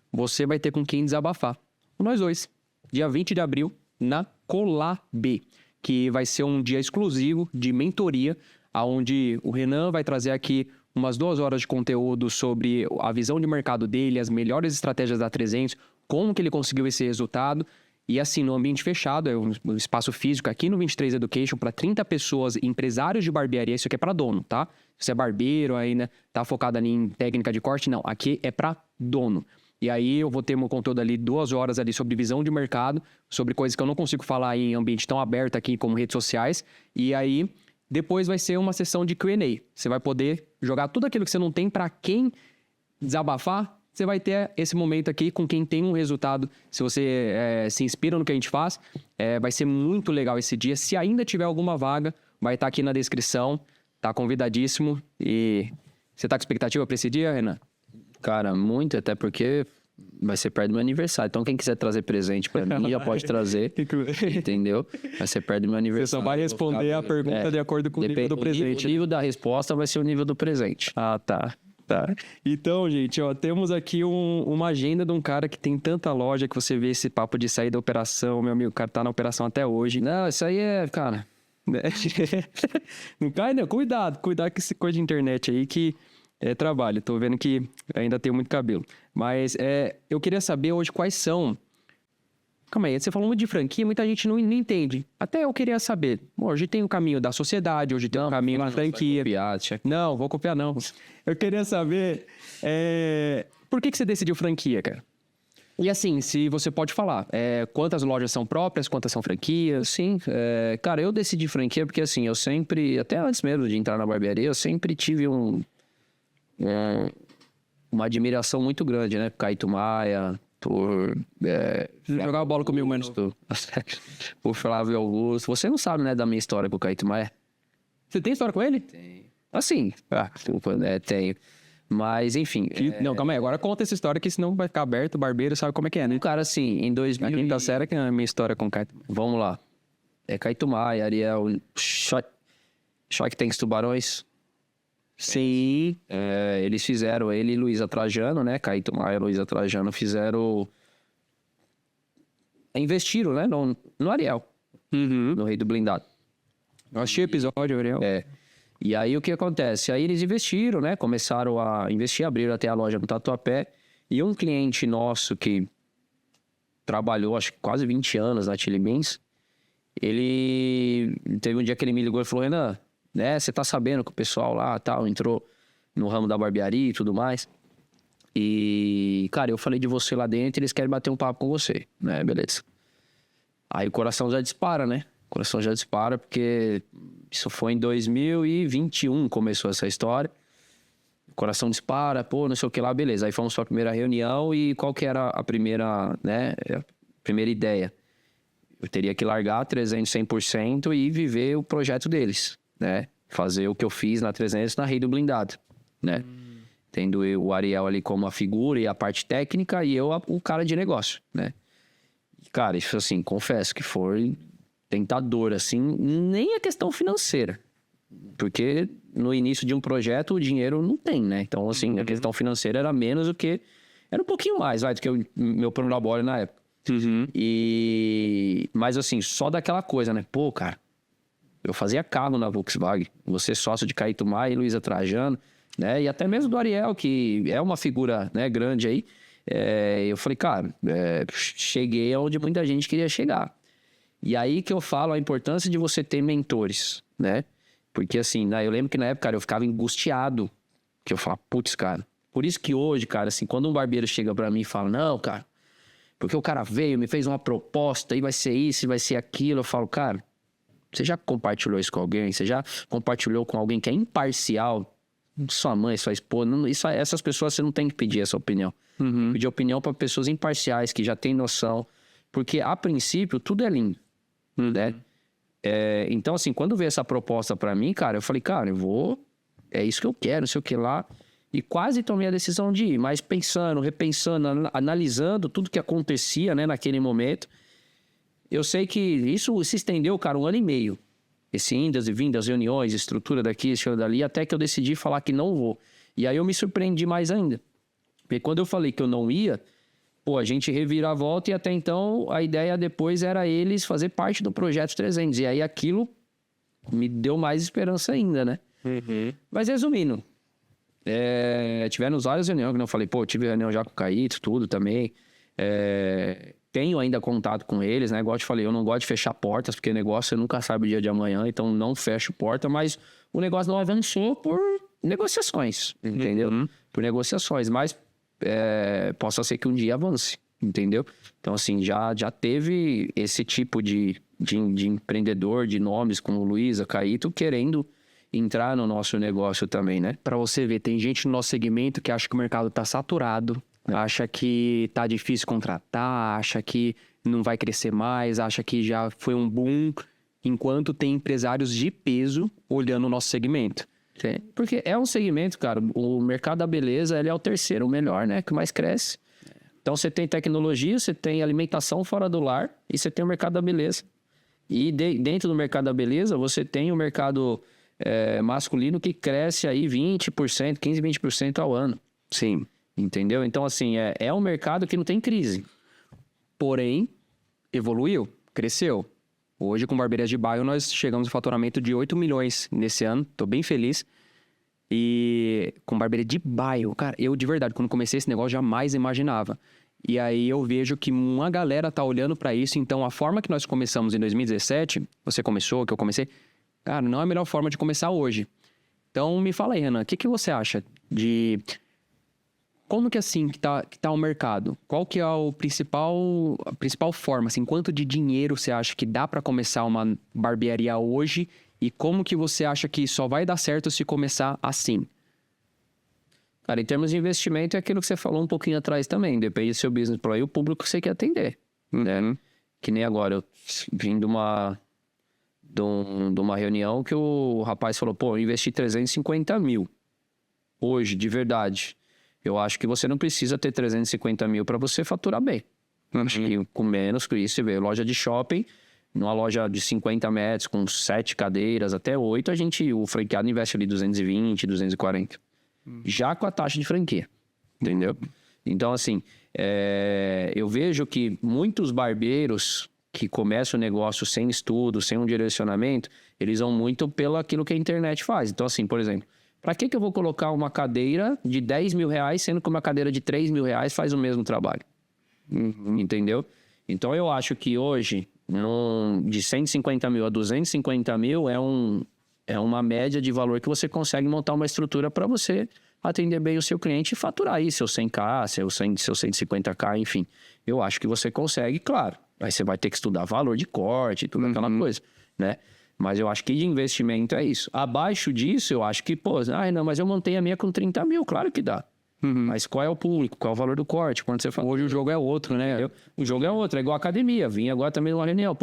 Você vai ter com quem desabafar. Nós dois. Dia 20 de abril, na Colab, que vai ser um dia exclusivo de mentoria, onde o Renan vai trazer aqui umas 2 horas de conteúdo sobre a visão de mercado dele, as melhores estratégias da 300, como que ele conseguiu esse resultado. E assim, no ambiente fechado, é um espaço físico aqui no 23 Education para 30 pessoas, empresários de barbearia. Isso aqui é para dono, tá? Se você é barbeiro aí, né, tá focado ali em técnica de corte, não. Aqui é para dono. E aí eu vou ter meu conteúdo ali 2 horas ali sobre visão de mercado, sobre coisas que eu não consigo falar em ambiente tão aberto aqui como redes sociais. E aí depois vai ser uma sessão de Q&A. Você vai poder jogar tudo aquilo que você não tem para quem desabafar. Você vai ter esse momento aqui com quem tem um resultado. Se você se inspira no que a gente faz, vai ser muito legal esse dia. Se ainda tiver alguma vaga, vai estar aqui na descrição. Tá convidadíssimo. E você tá com expectativa para esse dia, Renan? Cara, muito, até porque vai ser perto do meu aniversário. Então, quem quiser trazer presente pra mim, já pode trazer. Entendeu? Vai ser perto do meu aniversário. Você só vai responder a pergunta de acordo com o nível do presente. O nível da resposta vai ser o nível do presente. Ah, tá. Tá. Então, gente, ó, temos aqui uma agenda de um cara que tem tanta loja que você vê esse papo de sair da operação. Meu amigo, o cara tá na operação até hoje. Não, isso aí é, cara... Não cai, não. Cuidado com esse coisa de internet aí que é trabalho. Tô vendo que ainda tem muito cabelo. Mas eu queria saber hoje quais são... Calma aí, você falou muito de franquia, muita gente não entende. Até eu queria saber. Hoje tem o caminho da sociedade, hoje tem o caminho da franquia. Não, vou copiar não. Eu queria saber por que você decidiu franquia, cara? E assim, se você pode falar, quantas lojas são próprias, quantas são franquias? Sim, cara, eu decidi franquia porque assim, eu sempre, até antes mesmo de entrar na barbearia, eu sempre tive uma admiração muito grande, né? Por Caíto Maia, por... jogar a bola comigo, mano. Por Flávio Augusto. Você não sabe, né, da minha história com o Caíto Maia? Você tem história com ele? Tenho. Assim, tenho. Mas, enfim... Não, calma aí. Agora conta essa história, que senão vai ficar aberto. O barbeiro sabe como é que é, né? Cara, assim, em 2000... A quinta série que é a minha história com o Caíto. Vamos lá. Caíto Maia, Ariel... Choque Tanks Tubarões. Sim. Eles fizeram, ele e Luísa Trajano, né? Caíto Maia e Luísa Trajano fizeram... Investiram, né? No Ariel. Uhum. No Rei do Blindado. Eu assisti o episódio, Ariel. E aí, o que acontece? Aí eles investiram, né? Começaram a investir, abriram até a loja no Tatuapé. E um cliente nosso que trabalhou, acho que quase 20 anos na Chili Beans, ele... Teve um dia que ele me ligou e falou, Renan, né? Você tá sabendo que o pessoal lá, tal, entrou no ramo da barbearia e tudo mais. E, cara, eu falei de você lá dentro, eles querem bater um papo com você, né? Beleza. Aí o coração já dispara, né? O coração já dispara porque isso foi em 2021 começou essa história. O coração dispara, pô, não sei o que lá, beleza. Aí fomos para a primeira reunião e qual que era a primeira, né? A primeira ideia? Eu teria que largar a 300 100% e viver o projeto deles, né? Fazer o que eu fiz na 300 na Rei do Blindado, né? Tendo o Ariel ali como a figura e a parte técnica e eu o cara de negócio, né? E, cara, isso assim, confesso que foi tentador, assim, nem a questão financeira. Porque no início de um projeto o dinheiro não tem, né? Então, assim, a questão financeira era menos do que... Era um pouquinho mais, do que o meu plano de labore na época. Uhum. Mas, assim, só daquela coisa, né? Pô, cara, eu fazia carro na Volkswagen. Você sócio de Caíto Maia e Luísa Trajano, né? E até mesmo do Ariel, que é uma figura, né, grande aí. Eu falei, cara, cheguei onde muita gente queria chegar. E aí que eu falo a importância de você ter mentores, né? Porque assim, né, eu lembro que na época, cara, eu ficava angustiado. Que eu falava, putz, cara. Por isso que hoje, cara, assim, quando um barbeiro chega pra mim e fala, não, cara, porque o cara veio, me fez uma proposta, e vai ser isso, e vai ser aquilo. Eu falo, cara, você já compartilhou isso com alguém? Você já compartilhou com alguém que é imparcial? Sua mãe, sua esposa? Essas pessoas você não tem que pedir essa opinião. Uhum. Pedir opinião pra pessoas imparciais, que já têm noção. Porque, a princípio, tudo é lindo, né? Então, assim, quando veio essa proposta pra mim, cara, eu falei, cara, é isso que eu quero, não sei o que lá. E quase tomei a decisão de ir, mas pensando, repensando, analisando tudo que acontecia, né, naquele momento. Eu sei que isso se estendeu, cara, 1 ano e meio. Esse indas e vindas, reuniões, estrutura daqui, estrutura dali, até que eu decidi falar que não vou. E aí eu me surpreendi mais ainda. Porque quando eu falei que eu não ia, pô, a gente revira a volta e até então a ideia depois era eles fazer parte do Projeto 300. E aí aquilo me deu mais esperança ainda, né? Uhum. Mas resumindo, Tiveram várias reuniões, que eu falei, pô, tive reunião já com o Caíto, tudo também. Tenho ainda contato com eles, né? Igual eu te falei, eu não gosto de fechar portas, porque negócio você nunca sabe o dia de amanhã, então não fecho porta, mas o negócio não avançou por negociações, entendeu? Por negociações, mas possa ser que um dia avance, entendeu? Então, assim, já teve esse tipo de empreendedor, de nomes como Luiza, Caíto, querendo entrar no nosso negócio também, né? Pra você ver, tem gente no nosso segmento que acha que o mercado tá saturado, acha que tá difícil contratar, acha que não vai crescer mais, acha que já foi um boom, enquanto tem empresários de peso olhando o nosso segmento. Porque é um segmento, cara, o mercado da beleza, ele é o terceiro melhor, né? Que mais cresce. Então, você tem tecnologia, você tem alimentação fora do lar e você tem o mercado da beleza. E dentro do mercado da beleza, você tem o mercado masculino que cresce aí 20%, 15%, 20% ao ano. Sim. Entendeu? Então, assim, é um mercado que não tem crise. Porém, evoluiu, cresceu. Hoje, com Barbearias de Bairro, nós chegamos ao faturamento de 8 milhões nesse ano. Tô bem feliz. E com Barbearia de Bairro, cara, eu de verdade, quando comecei esse negócio, jamais imaginava. E aí eu vejo que uma galera tá olhando pra isso. Então, a forma que nós começamos em 2017, você começou, que eu comecei, cara, não é a melhor forma de começar hoje. Então, me fala aí, Renan, o que você acha de... Como que assim que tá o mercado? Qual que é a principal forma, assim, quanto de dinheiro você acha que dá pra começar uma barbearia hoje? E como que você acha que só vai dar certo se começar assim? Cara, em termos de investimento, é aquilo que você falou um pouquinho atrás também. Depende do seu business plan e o público que você quer atender, né? Que nem agora, eu vim de uma reunião que o rapaz falou, pô, eu investi 350 mil. Hoje, de verdade. Eu acho que você não precisa ter 350 mil para você faturar bem. E com menos que isso, você vê, loja de shopping, numa loja de 50 metros, com 7 cadeiras, até 8, o franqueado investe ali 220, 240. Já com a taxa de franquia, entendeu? Então, assim, eu vejo que muitos barbeiros que começam o negócio sem estudo, sem um direcionamento, eles vão muito pelo aquilo que a internet faz. Então, assim, por exemplo, para que eu vou colocar uma cadeira de 10 mil reais, sendo que uma cadeira de 3 mil reais faz o mesmo trabalho? Entendeu? Então, eu acho que hoje, de 150 mil a 250 mil, é uma média de valor que você consegue montar uma estrutura para você atender bem o seu cliente e faturar aí seu 100k, seu 150k, enfim. Eu acho que você consegue, claro. Aí você vai ter que estudar valor de corte e tudo aquela coisa, né? Mas eu acho que de investimento é isso. Abaixo disso, eu acho que, não, mas eu montei a minha com 30 mil, claro que dá. Mas qual é o público? Qual é o valor do corte? Quando você fala... Hoje o jogo é outro, né? O jogo é outro, é igual a academia. Vim agora também numa reunião.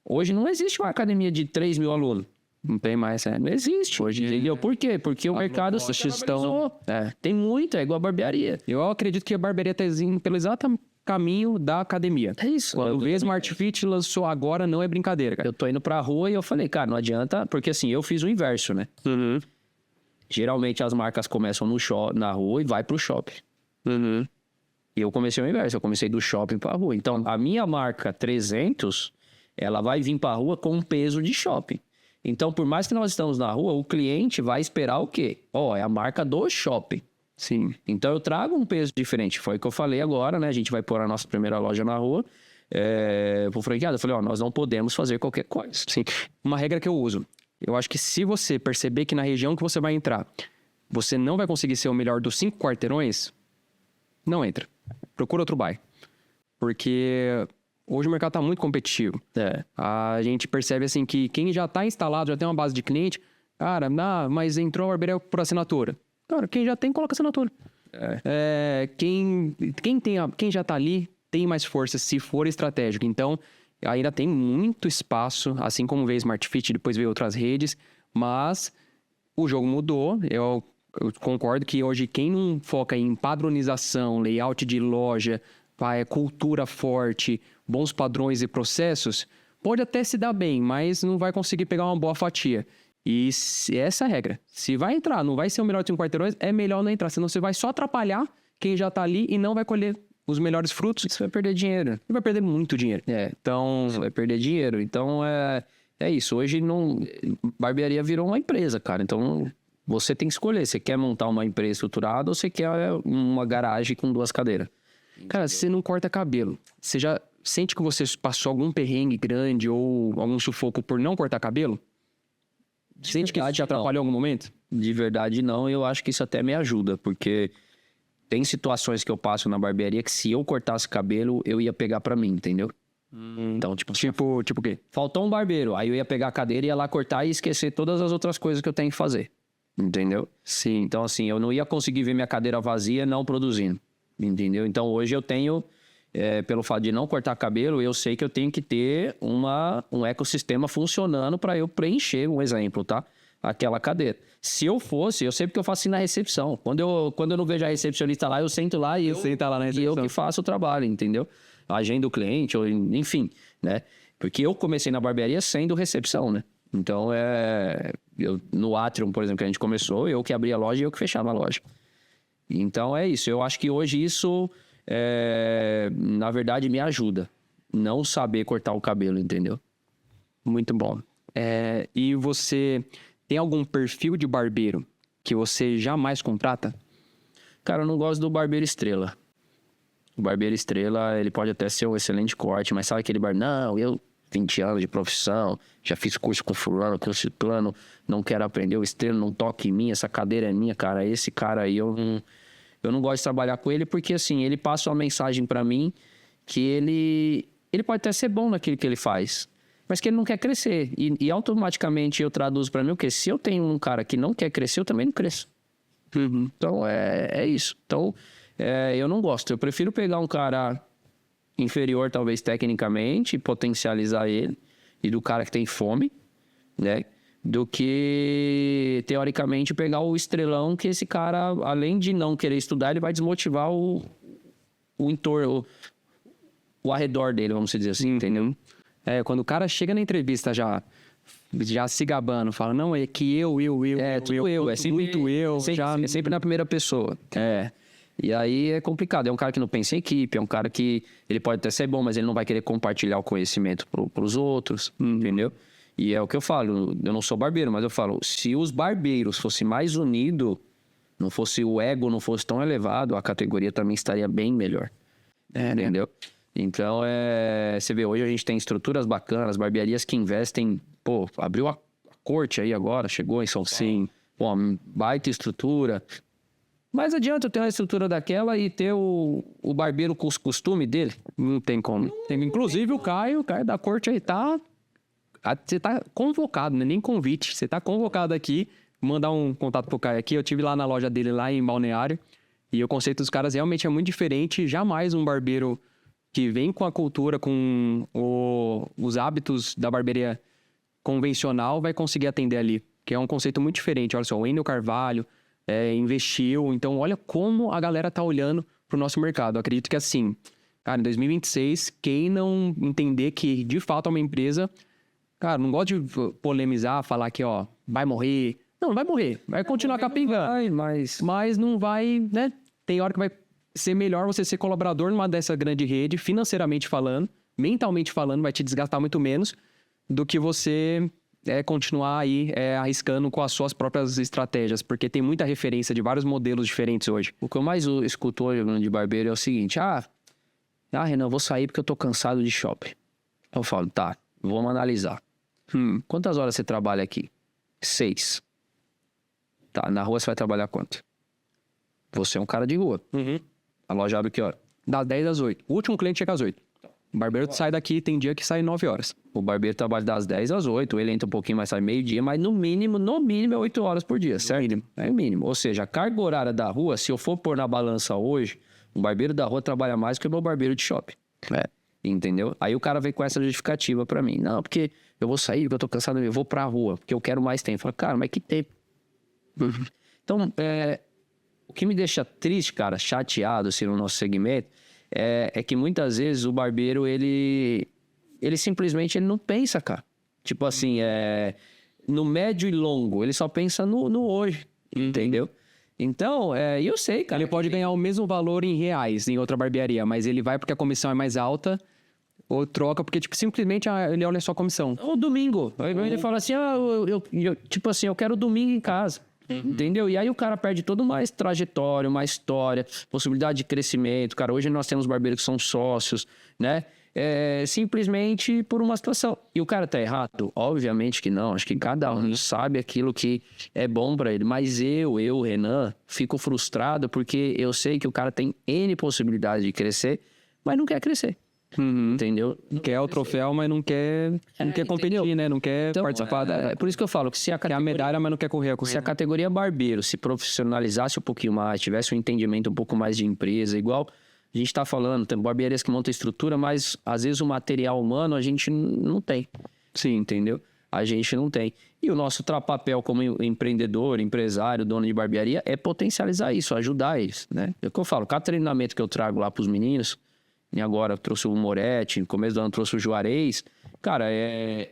Hoje não existe uma academia de 3 mil alunos. Não tem mais, Não existe. Hoje, entendeu? Por quê? Porque o mercado se estão... tem muito, é igual a barbearia. Eu acredito que a barbearia está indo pelo exato caminho da academia. É isso. Quando o Smart Fit lançou agora, não é brincadeira, cara. Eu tô indo pra rua e eu falei, cara, não adianta, porque assim, eu fiz o inverso, né? Geralmente as marcas começam na rua e vai pro shopping. E eu comecei o inverso, eu comecei do shopping pra rua. Então, a minha marca 300, ela vai vir pra rua com um peso de shopping. Então, por mais que nós estamos na rua, o cliente vai esperar o quê? É a marca do shopping. Sim. Então, eu trago um peso diferente. Foi o que eu falei agora, né? A gente vai pôr a nossa primeira loja na rua. Pro franqueado, eu falei, nós não podemos fazer qualquer coisa. Sim. Uma regra que eu uso. Eu acho que se você perceber que na região que você vai entrar, você não vai conseguir ser o melhor dos 5 quarteirões, não entra. Procura outro bairro. Porque hoje o mercado está muito competitivo. A gente percebe assim que quem já está instalado, já tem uma base de cliente, cara, mas entrou a barbearia por assinatura. Cara, quem já tem, coloca assinatura. Quem já está ali tem mais força se for estratégico. Então, ainda tem muito espaço, assim como veio Smart Fit, depois veio outras redes, mas o jogo mudou. Eu concordo que hoje quem não foca em padronização, layout de loja, cultura forte, bons padrões e processos, pode até se dar bem, mas não vai conseguir pegar uma boa fatia. E essa é a regra. Se vai entrar, não vai ser o melhor de 5 quarteirões, é melhor não entrar, senão você vai só atrapalhar quem já tá ali e não vai colher os melhores frutos. Você vai perder dinheiro. E vai perder muito dinheiro. Então, você vai perder dinheiro. Então, é isso. Hoje, barbearia virou uma empresa, cara. Então, Você tem que escolher. Você quer montar uma empresa estruturada ou você quer uma garagem com 2 cadeiras? Cara, você não corta cabelo. Você já sente que você passou algum perrengue grande ou algum sufoco por não cortar cabelo? Sente que isso te atrapalhou em algum momento? De verdade, não. Eu acho que isso até me ajuda, porque tem situações que eu passo na barbearia que se eu cortasse cabelo, eu ia pegar pra mim, entendeu? Então, tipo o quê? faltou um barbeiro. Aí eu ia pegar a cadeira, ia lá cortar e esquecer todas as outras coisas que eu tenho que fazer. Entendeu? Sim. Então, assim, eu não ia conseguir ver minha cadeira vazia não produzindo. Entendeu? Então, hoje eu tenho, pelo fato de não cortar cabelo, eu sei que eu tenho que ter um ecossistema funcionando para eu preencher, um exemplo, tá? Aquela cadeira. Se eu fosse, eu sei porque eu faço assim na recepção. Quando eu não vejo a recepcionista lá, eu sento lá e Senta lá na e eu que faço o trabalho, entendeu? Agenda o cliente, ou enfim, né? Porque eu comecei na barbearia sendo recepção, né? Então, no Atrium, por exemplo, que a gente começou, eu que abria a loja e eu que fechava a loja. Então, é isso. Eu acho que hoje isso, na verdade, me ajuda. Não saber cortar o cabelo, entendeu? Muito bom. E você tem algum perfil de barbeiro que você jamais contrata? Cara, eu não gosto do barbeiro estrela. O barbeiro estrela, ele pode até ser um excelente corte, mas sabe aquele barbeiro? Não, eu 20 anos de profissão, já fiz curso com fulano, com ciclano, não quero aprender o estrela, não toque em mim, essa cadeira é minha, cara. Esse cara aí, eu não gosto de trabalhar com ele porque, assim, ele passa uma mensagem pra mim que ele pode até ser bom naquilo que ele faz, mas que ele não quer crescer. E automaticamente eu traduzo pra mim o quê? Se eu tenho um cara que não quer crescer, eu também não cresço. Então, é isso. Então, eu não gosto. Eu prefiro pegar um cara inferior, talvez, tecnicamente, e potencializar ele, e do cara que tem fome, né? Do que, teoricamente, pegar o estrelão que esse cara, além de não querer estudar, ele vai desmotivar o entorno, o arredor dele, vamos dizer assim, entendeu? Quando o cara chega na entrevista já se gabando, fala, não, é que eu. É sempre muito eu. É sempre na primeira pessoa. E aí é complicado. É um cara que não pensa em equipe, é um cara que ele pode até ser bom, mas ele não vai querer compartilhar o conhecimento pros outros, entendeu? E é o que eu falo, eu não sou barbeiro, mas eu falo, se os barbeiros fossem mais unidos, não fosse o ego, não fosse tão elevado, a categoria também estaria bem melhor. Entendeu? Então, você vê, hoje a gente tem estruturas bacanas, barbearias que investem, abriu a corte aí agora, chegou em São Paulo. Sim. Uma baita estrutura. Mas adianta eu ter uma estrutura daquela e ter o barbeiro com os costumes dele? Não tem como. Inclusive o Caio da corte aí você tá convocado, né? Nem convite. Você tá convocado aqui. Vou mandar um contato pro Caio aqui. Eu tive lá na loja dele, lá em Balneário. E o conceito dos caras realmente é muito diferente. Jamais um barbeiro que vem com a cultura, com os hábitos da barbearia convencional vai conseguir atender ali. Que é um conceito muito diferente. Olha só, o Wendel Carvalho investiu. Então, olha como a galera tá olhando pro nosso mercado. Eu acredito que assim, cara, em 2026, quem não entender que de fato é uma empresa... Cara, não gosto de polemizar, falar que, vai morrer. Não vai morrer. Vai continuar capingando. Mas não vai, né? Tem hora que vai ser melhor você ser colaborador numa dessa grande rede, financeiramente falando, mentalmente falando, vai te desgastar muito menos do que você continuar aí arriscando com as suas próprias estratégias, porque tem muita referência de vários modelos diferentes hoje. O que eu mais escuto hoje de barbeiro é o seguinte, Renan, eu vou sair porque eu tô cansado de shopping. Eu falo, tá, vamos analisar. Quantas horas você trabalha aqui? 6. Tá, na rua você vai trabalhar quanto? Você é um cara de rua. A loja abre que hora? Das 10 às 8. O último cliente chega às 8. O barbeiro sai daqui, tem dia que sai 9 horas. O barbeiro trabalha das 10 às 8, ele entra um pouquinho mais, sai meio-dia, mas no mínimo é 8 horas por dia, certo? É o mínimo. Ou seja, a carga horária da rua, se eu for pôr na balança hoje, um barbeiro da rua trabalha mais que o meu barbeiro de shopping. Entendeu? Aí o cara vem com essa justificativa pra mim. Não, porque eu vou sair, porque eu tô cansado, eu vou pra rua, porque eu quero mais tempo. Eu falo, cara, mas que tempo? Então, o que me deixa triste, cara, chateado, assim, no nosso segmento, é que muitas vezes o barbeiro, ele simplesmente ele não pensa, cara. Tipo assim, no médio e longo, ele só pensa no hoje, entendeu? Então, eu sei, cara. Ele pode ganhar o mesmo valor em reais em outra barbearia, mas ele vai porque a comissão é mais alta, ou troca porque, tipo, simplesmente ele olha só a comissão. Ou domingo. Aí ele fala assim, tipo assim, eu quero domingo em casa. Entendeu? E aí o cara perde toda uma trajetória, uma história, possibilidade de crescimento. Cara, hoje nós temos barbeiros que são sócios, né? Simplesmente por uma situação. E o cara tá errado? Obviamente que não. Acho que cada um sabe aquilo que é bom pra ele. Mas eu, Renan, fico frustrado porque eu sei que o cara tem N possibilidades de crescer, mas não quer crescer. Entendeu? Quer o troféu, mas não quer competir, né? Não quer Então, participar. É por isso que eu falo que se a Quer a medalha, mas não quer correr a Se corrida. a categoria barbeiro se profissionalizasse um pouquinho mais, tivesse um entendimento um pouco mais de empresa, igual a gente está falando, tem barbearias que montam estrutura, mas às vezes o material humano a gente não tem. Sim, entendeu? A gente não tem. E o nosso papel como empreendedor, empresário, dono de barbearia é potencializar isso, ajudar eles, né? É o que eu falo, cada treinamento que eu trago lá para os meninos, e agora eu trouxe o Moretti, no começo do ano trouxe o Juarez, cara,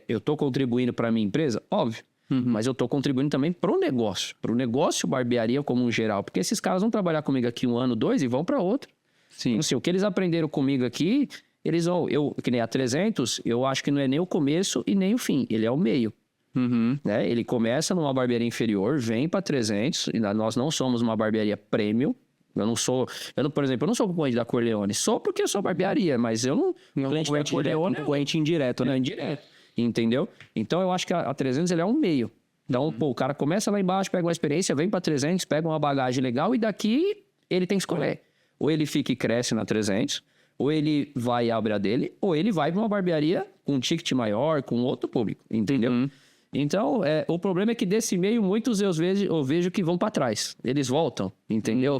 eu tô contribuindo para a minha empresa? Óbvio. Mas eu tô contribuindo também pro negócio barbearia como um geral, porque esses caras vão trabalhar comigo aqui 1 ano, 2 e vão para outro. Sim. Então, assim, o que eles aprenderam comigo aqui, eles vão, que nem a 300, eu acho que não é nem o começo e nem o fim, ele é o meio. Né? Ele começa numa barbearia inferior, vem para 300, e nós não somos uma barbearia premium. Por exemplo, eu não sou concorrente da Corleone, sou porque eu sou barbearia, mas eu não... Concorrente indireto, né? Não, indireto. Entendeu? Então, eu acho que a 300 ele é um meio. Então, pô, o cara começa lá embaixo, pega uma experiência, vem para 300, pega uma bagagem legal e daqui ele tem que escolher. Ou ele fica e cresce na 300, ou ele vai e abre a dele, ou ele vai para uma barbearia com um ticket maior, com outro público, entendeu? Então, o problema é que desse meio, muitos eu vejo que vão para trás. Eles voltam, entendeu?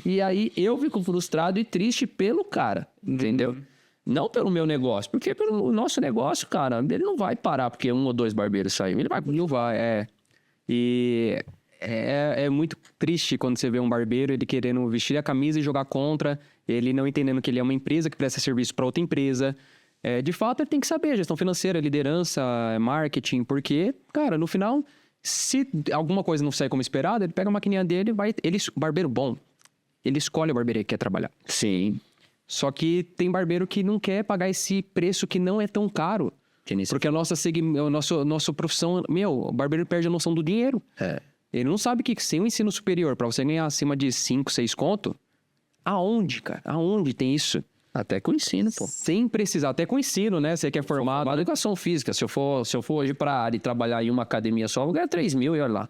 E aí eu fico frustrado e triste pelo cara, entendeu? Não pelo meu negócio, porque pelo nosso negócio, cara, ele não vai parar porque 1 ou 2 barbeiros saíram. Ele vai... Não vai, E é muito triste quando você vê um barbeiro, ele querendo vestir a camisa e jogar contra, ele não entendendo que ele é uma empresa que presta serviço para outra empresa. De fato, ele tem que saber gestão financeira, liderança, marketing, porque, cara, no final, se alguma coisa não sair como esperado, ele pega a maquininha dele, barbeiro bom, ele escolhe a barbearia que quer trabalhar. Sim. Só que tem barbeiro que não quer pagar esse preço que não é tão caro. Porque a nossa profissão... o barbeiro perde a noção do dinheiro. Ele não sabe que sem o ensino superior, para você ganhar acima de 5, 6 conto, aonde, cara? Aonde tem isso? Até com ensino, pô. Sem precisar, até com ensino, né? Você que é formado... Uma educação física. Se eu for hoje pra área e trabalhar em uma academia só, eu vou ganhar 3 mil e olha lá.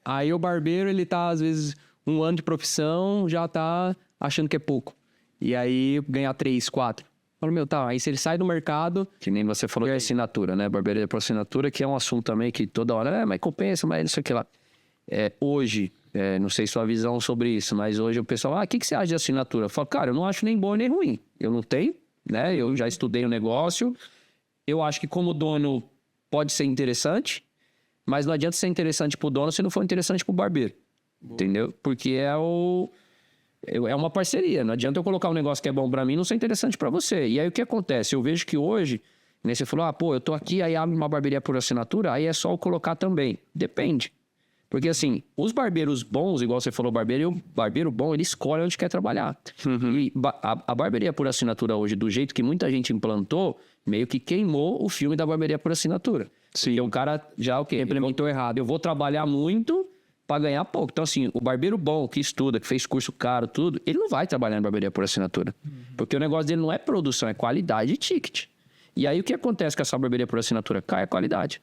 Aí o barbeiro, ele tá, às vezes, 1 ano de profissão, já tá achando que é pouco. E aí, ganhar 3, 4. Fala, aí se ele sai do mercado... Que nem você falou de assinatura, né? Barbearia por assinatura, que é um assunto também que toda hora... mas compensa, mas não sei o que lá. Hoje, não sei sua visão sobre isso, mas hoje o pessoal... o que você acha de assinatura? Eu falo, cara, eu não acho nem bom nem ruim. Eu não tenho, né? Eu já estudei o negócio. Eu acho que como dono pode ser interessante, mas não adianta ser interessante pro dono se não for interessante pro barbeiro. Entendeu? Porque é uma parceria. Não adianta eu colocar um negócio que é bom pra mim e não ser interessante pra você. E aí o que acontece? Eu vejo que hoje, né, você falou, eu tô aqui, aí abre uma barbearia por assinatura, aí é só eu colocar também. Depende. Porque assim, os barbeiros bons, igual você falou, o barbeiro bom, ele escolhe onde quer trabalhar. E a barbearia por assinatura hoje, do jeito que muita gente implantou, meio que queimou o filme da barbearia por assinatura. Sim. Porque o cara já implementou errado. Eu vou trabalhar muito para ganhar pouco. Então, assim, o barbeiro bom, que estuda, que fez curso caro, tudo, ele não vai trabalhar em barbearia por assinatura. Porque o negócio dele não é produção, é qualidade e ticket. E aí, o que acontece com essa barbearia por assinatura? Cai a qualidade.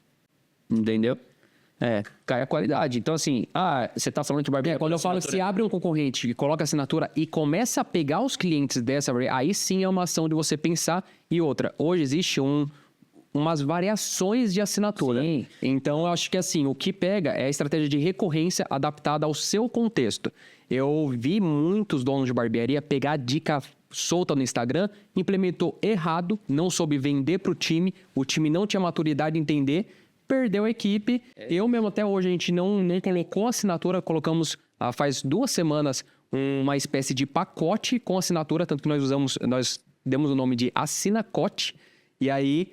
Entendeu? Cai a qualidade. Então, assim, você tá falando de barbearia... Quando eu falo que se abre um concorrente que coloca assinatura e começa a pegar os clientes dessa barbearia, aí sim é uma ação de você pensar. E outra, hoje existe umas variações de assinatura. Sim. Então, eu acho que assim, o que pega é a estratégia de recorrência adaptada ao seu contexto. Eu vi muitos donos de barbearia pegar dica solta no Instagram, implementou errado, não soube vender para o time não tinha maturidade de entender, perdeu a equipe. Eu mesmo, até hoje, a gente nem colocou assinatura, colocamos faz 2 semanas uma espécie de pacote com assinatura, tanto que nós demos o nome de Assinacote, e aí...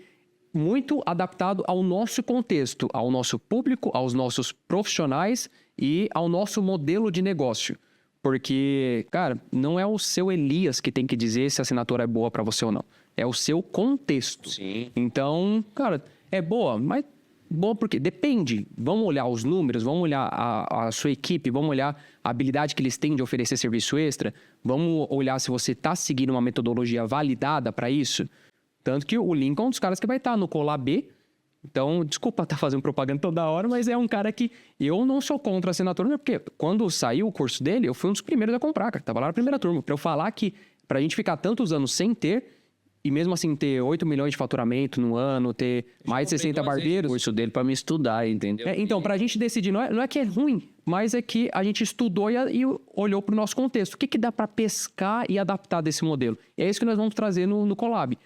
muito adaptado ao nosso contexto, ao nosso público, aos nossos profissionais e ao nosso modelo de negócio. Porque, cara, não é o seu Elias que tem que dizer se a assinatura é boa para você ou não. É o seu contexto. Sim. Então, cara, é boa, mas bom porque depende. Vamos olhar os números, vamos olhar a sua equipe, vamos olhar a habilidade que eles têm de oferecer serviço extra, vamos olhar se você está seguindo uma metodologia validada para isso. Tanto que o Lincoln é um dos caras que vai estar no Colab B. Então, desculpa estar fazendo propaganda toda hora, mas é um cara que eu não sou contra a assinatura, porque quando saiu o curso dele, eu fui um dos primeiros a comprar, cara. Tava lá na primeira turma. Para eu falar que pra gente ficar tantos anos sem ter, e mesmo assim ter 8 milhões de faturamento no ano, ter mais de 60 barbeiros... O curso dele para me estudar, entendeu? Então, pra gente decidir, não é que é ruim, mas é que a gente estudou e olhou pro nosso contexto. O que dá pra pescar e adaptar desse modelo? E é isso que nós vamos trazer no Colab.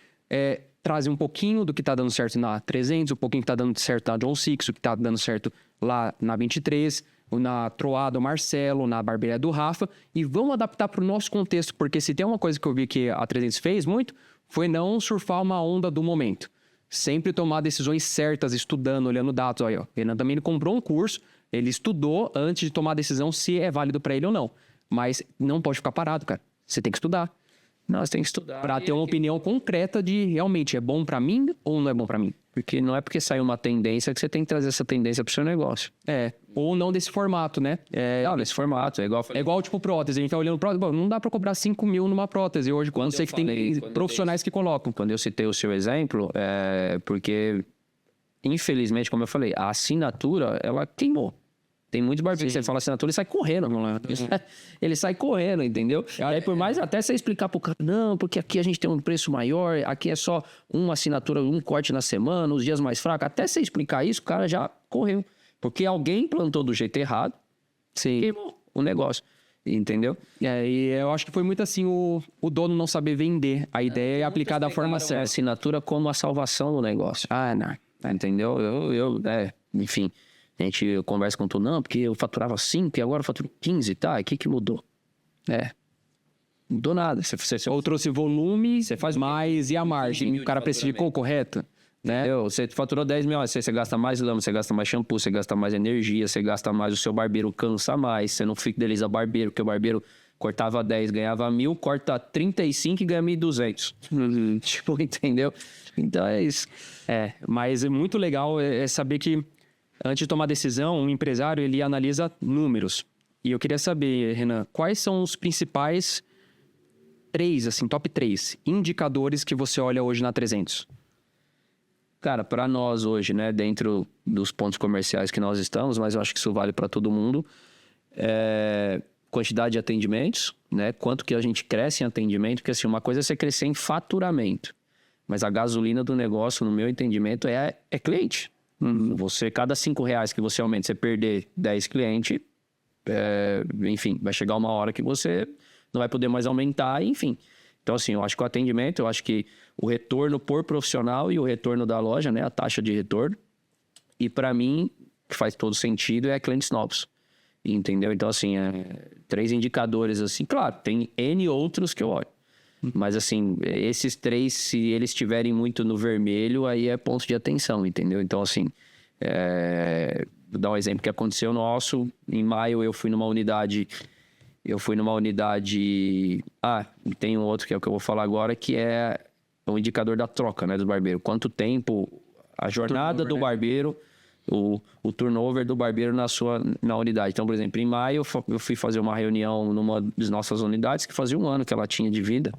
Trazer um pouquinho do que tá dando certo na 300, um pouquinho que tá dando certo na John Six, o que tá dando certo lá na 23, na Troá do Marcelo, na barbearia do Rafa, e vamos adaptar pro nosso contexto, porque se tem uma coisa que eu vi que a 300 fez muito, foi não surfar uma onda do momento. Sempre tomar decisões certas, estudando, olhando dados. Olha, o Renan também comprou um curso, ele estudou antes de tomar a decisão se é válido para ele ou não. Mas não pode ficar parado, cara. Você tem que estudar. Nós tem que estudar. Para ter uma opinião concreta de realmente é bom para mim ou não é bom para mim. Porque não é porque saiu uma tendência que você tem que trazer essa tendência pro seu negócio. Ou não desse formato, né? Não, nesse formato. É igual tipo prótese. A gente tá olhando prótese. Bom, não dá para cobrar 5 mil numa prótese hoje. Quando sei que tem profissionais que colocam. Quando eu citei o seu exemplo, porque, infelizmente, como eu falei, a assinatura, ela queimou. Tem muitos barbeiros que você fala assinatura e sai correndo. Ele sai correndo, entendeu? Aí, por mais até você explicar pro cara, não, porque aqui a gente tem um preço maior, aqui é só uma assinatura, um corte na semana, os dias mais fracos. Até você explicar isso, o cara já correu. Porque alguém plantou do jeito errado, queimou o negócio. Entendeu? E eu acho que foi muito assim o dono não saber vender. A ideia é aplicar da forma certa. A assinatura como a salvação do negócio. Não. Entendeu? Enfim... A gente conversa com tu, não, porque eu faturava 5 e agora eu faturo 15, tá? E o que mudou? Mudou nada. Ou trouxe volume, você faz mais e a margem. O cara precificou correto, né? Você faturou 10 mil, você gasta mais lama, você gasta mais shampoo, você gasta mais energia, você gasta mais, o seu barbeiro cansa mais, você não fideliza barbeiro, porque o barbeiro cortava 10, ganhava 1.000, corta 35 e ganha 1.200. Tipo, entendeu? Então é isso. Mas é muito legal saber que antes de tomar decisão, um empresário, ele analisa números. E eu queria saber, Renan, quais são os principais top 3 indicadores que você olha hoje na 300? Cara, para nós hoje, né, dentro dos pontos comerciais que nós estamos, mas eu acho que isso vale para todo mundo, quantidade de atendimentos, né, quanto que a gente cresce em atendimento, porque assim, uma coisa é você crescer em faturamento, mas a gasolina do negócio, no meu entendimento, é cliente. Você, cada R$5 que você aumenta, você perder 10 clientes, enfim, vai chegar uma hora que você não vai poder mais aumentar, enfim. Então, assim, eu acho que o atendimento, eu acho que o retorno por profissional e o retorno da loja, né, a taxa de retorno, e para mim, que faz todo sentido, é clientes novos, entendeu? Então, assim, 3 indicadores, assim, claro, tem N outros que eu olho. Mas, assim, esses 3, se eles estiverem muito no vermelho, aí é ponto de atenção, entendeu? Então, assim, vou dar um exemplo que aconteceu nosso. Em maio, eu fui numa unidade... e tem um outro que é o que eu vou falar agora, que é o indicador da troca, né, do barbeiro. Quanto tempo a jornada do barbeiro, o turnover do barbeiro na unidade. Então, por exemplo, em maio, eu fui fazer uma reunião numa das nossas unidades, que fazia 1 ano que ela tinha de vida.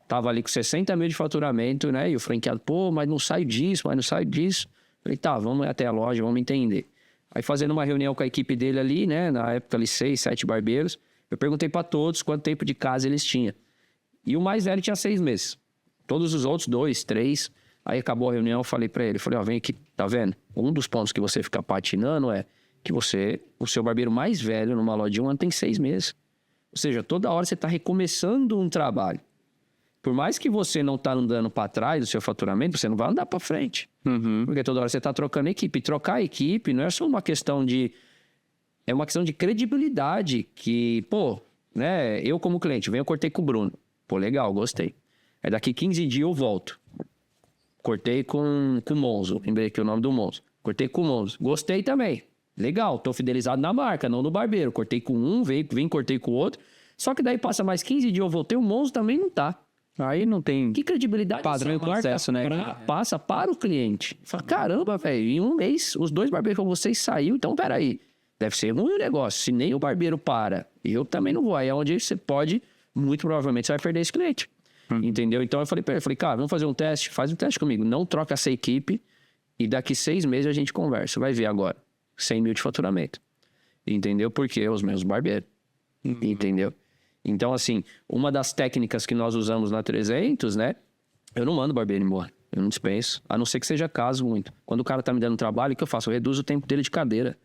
Tava ali com 60 mil de faturamento, né? E o franqueado, mas não sai disso. Falei, tá, vamos até a loja, vamos entender. Aí fazendo uma reunião com a equipe dele ali, né? Na época ali 6, 7 barbeiros. Eu perguntei para todos quanto tempo de casa eles tinham. E o mais velho tinha 6 meses. Todos os outros, 2, 3. Aí acabou a reunião, eu falei para ele, vem aqui, tá vendo? Um dos pontos que você fica patinando é que o seu barbeiro mais velho numa loja de 1 ano tem 6 meses. Ou seja, toda hora você tá recomeçando um trabalho. Por mais que você não tá andando para trás do seu faturamento, você não vai andar para frente. Porque toda hora você tá trocando equipe. E trocar a equipe não é só uma questão de... É uma questão de credibilidade que, né? Eu como cliente, eu cortei com o Bruno. Legal, gostei. Aí daqui 15 dias eu volto. Cortei com o Monzo. Lembrei aqui o nome do Monzo. Cortei com o Monzo. Gostei também. Legal, tô fidelizado na marca, não no barbeiro. Cortei com um, cortei com o outro. Só que daí passa mais 15 dias, eu voltei, o Monzo também não tá. Aí não tem Que credibilidade padrão essa de marca sucesso, né? passa para o cliente. Fala, caramba, velho, em um mês os 2 barbeiros com vocês saiu, então peraí, deve ser ruim o negócio. Se nem o barbeiro para, eu também não vou. Aí é onde você pode, muito provavelmente, você vai perder esse cliente. Entendeu? Então eu falei pra ele, cara, vamos fazer um teste, faz um teste comigo. Não troca essa equipe e daqui 6 meses a gente conversa. Vai ver agora, 100 mil de faturamento. Entendeu? Porque os meus barbeiros. Entendeu? Então, assim, uma das técnicas que nós usamos na 300, né? Eu não mando o barbeiro embora. Eu não dispenso. A não ser que seja caso muito. Quando o cara tá me dando trabalho, o que eu faço? Eu reduzo o tempo dele de cadeira.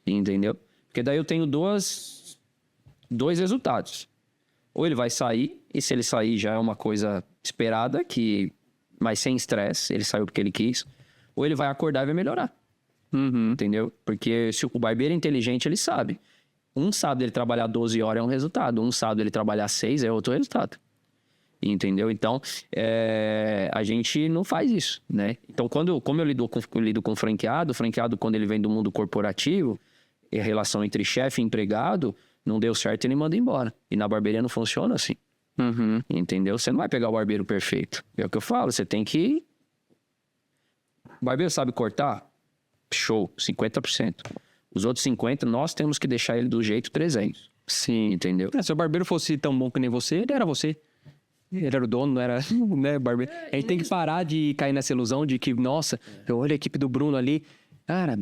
Entendeu? Porque daí eu tenho dois resultados. Ou ele vai sair, e se ele sair já é uma coisa esperada, mas sem estresse, ele saiu porque ele quis. Ou ele vai acordar e vai melhorar. Entendeu? Porque se o barbeiro é inteligente, ele sabe. Um sábado ele trabalhar 12 horas é um resultado. Um sábado ele trabalhar 6 é outro resultado. Entendeu? Então, a gente não faz isso, né? Então, como eu lido com franqueado, quando ele vem do mundo corporativo, a relação entre chefe e empregado, não deu certo, ele manda embora. E na barbearia não funciona assim. Entendeu? Você não vai pegar o barbeiro perfeito. É o que eu falo, você tem que... O barbeiro sabe cortar? Show, 50%. Os outros 50%, nós temos que deixar ele do jeito 300. Sim. Entendeu? Se o barbeiro fosse tão bom que nem você, ele era você. Ele era o dono, não era, né, barbeiro. A gente tem que parar de cair nessa ilusão de que, nossa, eu olho a equipe do Bruno ali. Cara,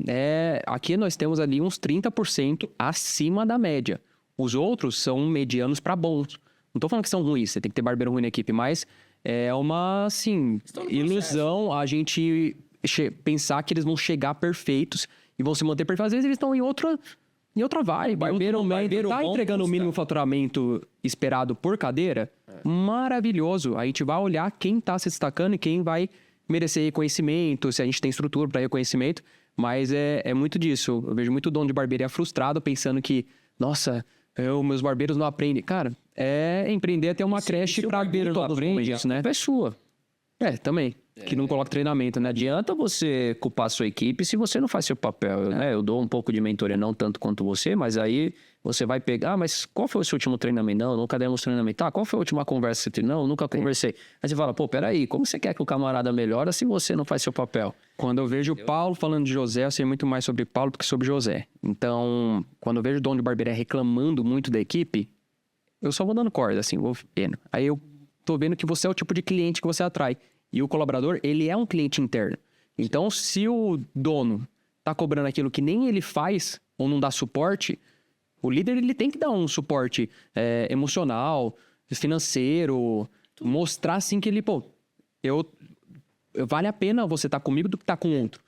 aqui nós temos ali uns 30% acima da média. Os outros são medianos para bons. Não tô falando que são ruins, você tem que ter barbeiro ruim na equipe, mas é uma, assim, ilusão a gente pensar que eles vão chegar perfeitos e vão se manter perfeitos. Às vezes eles estão em outra vibe. Barbeiro tá entregando o mínimo faturamento esperado por cadeira. Maravilhoso. A gente vai olhar quem tá se destacando e quem vai merecer reconhecimento, se a gente tem estrutura para reconhecimento. Mas é muito disso. Eu vejo muito dono de barbearia frustrado pensando que, nossa, meus barbeiros não aprendem. Cara, empreender até uma creche para barbeiro não aprende, isso, né? É sua. Também. Que não coloca treinamento, né? Adianta você culpar a sua equipe se você não faz seu papel, né? Eu dou um pouco de mentoria, não tanto quanto você, mas aí você vai pegar, mas qual foi o seu último treinamento? Não, nunca demos treinamento. Qual foi a última conversa que você teve? Não, nunca conversei. Aí você fala, pô, peraí, como você quer que o camarada melhore se você não faz seu papel? Quando eu vejo o Paulo falando de José, eu sei muito mais sobre Paulo do que sobre José. Então, quando eu vejo o dono de barbearia reclamando muito da equipe, eu só vou dando corda, assim, vou vendo. Aí eu tô vendo que você é o tipo de cliente que você atrai. E o colaborador, ele é um cliente interno. Então, se o dono tá cobrando aquilo que nem ele faz ou não dá suporte, o líder ele tem que dar um suporte emocional, financeiro, mostrar assim que ele, vale a pena você estar comigo do que estar com outro.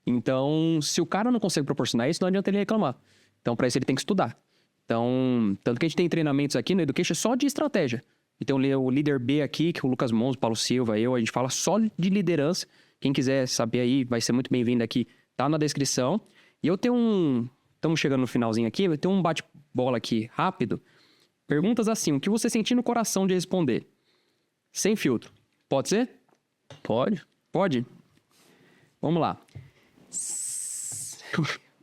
Então, se o cara não consegue proporcionar isso, não adianta ele reclamar. Então, para isso ele tem que estudar. Então, tanto que a gente tem treinamentos aqui no Education só de estratégia. Então, o líder B aqui, que é o Lucas Mons, Paulo Silva, a gente fala só de liderança. Quem quiser saber aí, vai ser muito bem-vindo aqui, tá na descrição. E eu tenho estamos chegando no finalzinho aqui, eu tenho um bate-bola aqui rápido. Perguntas assim, o que você sentir no coração de responder? Sem filtro. Pode ser? Pode. Pode? Vamos lá.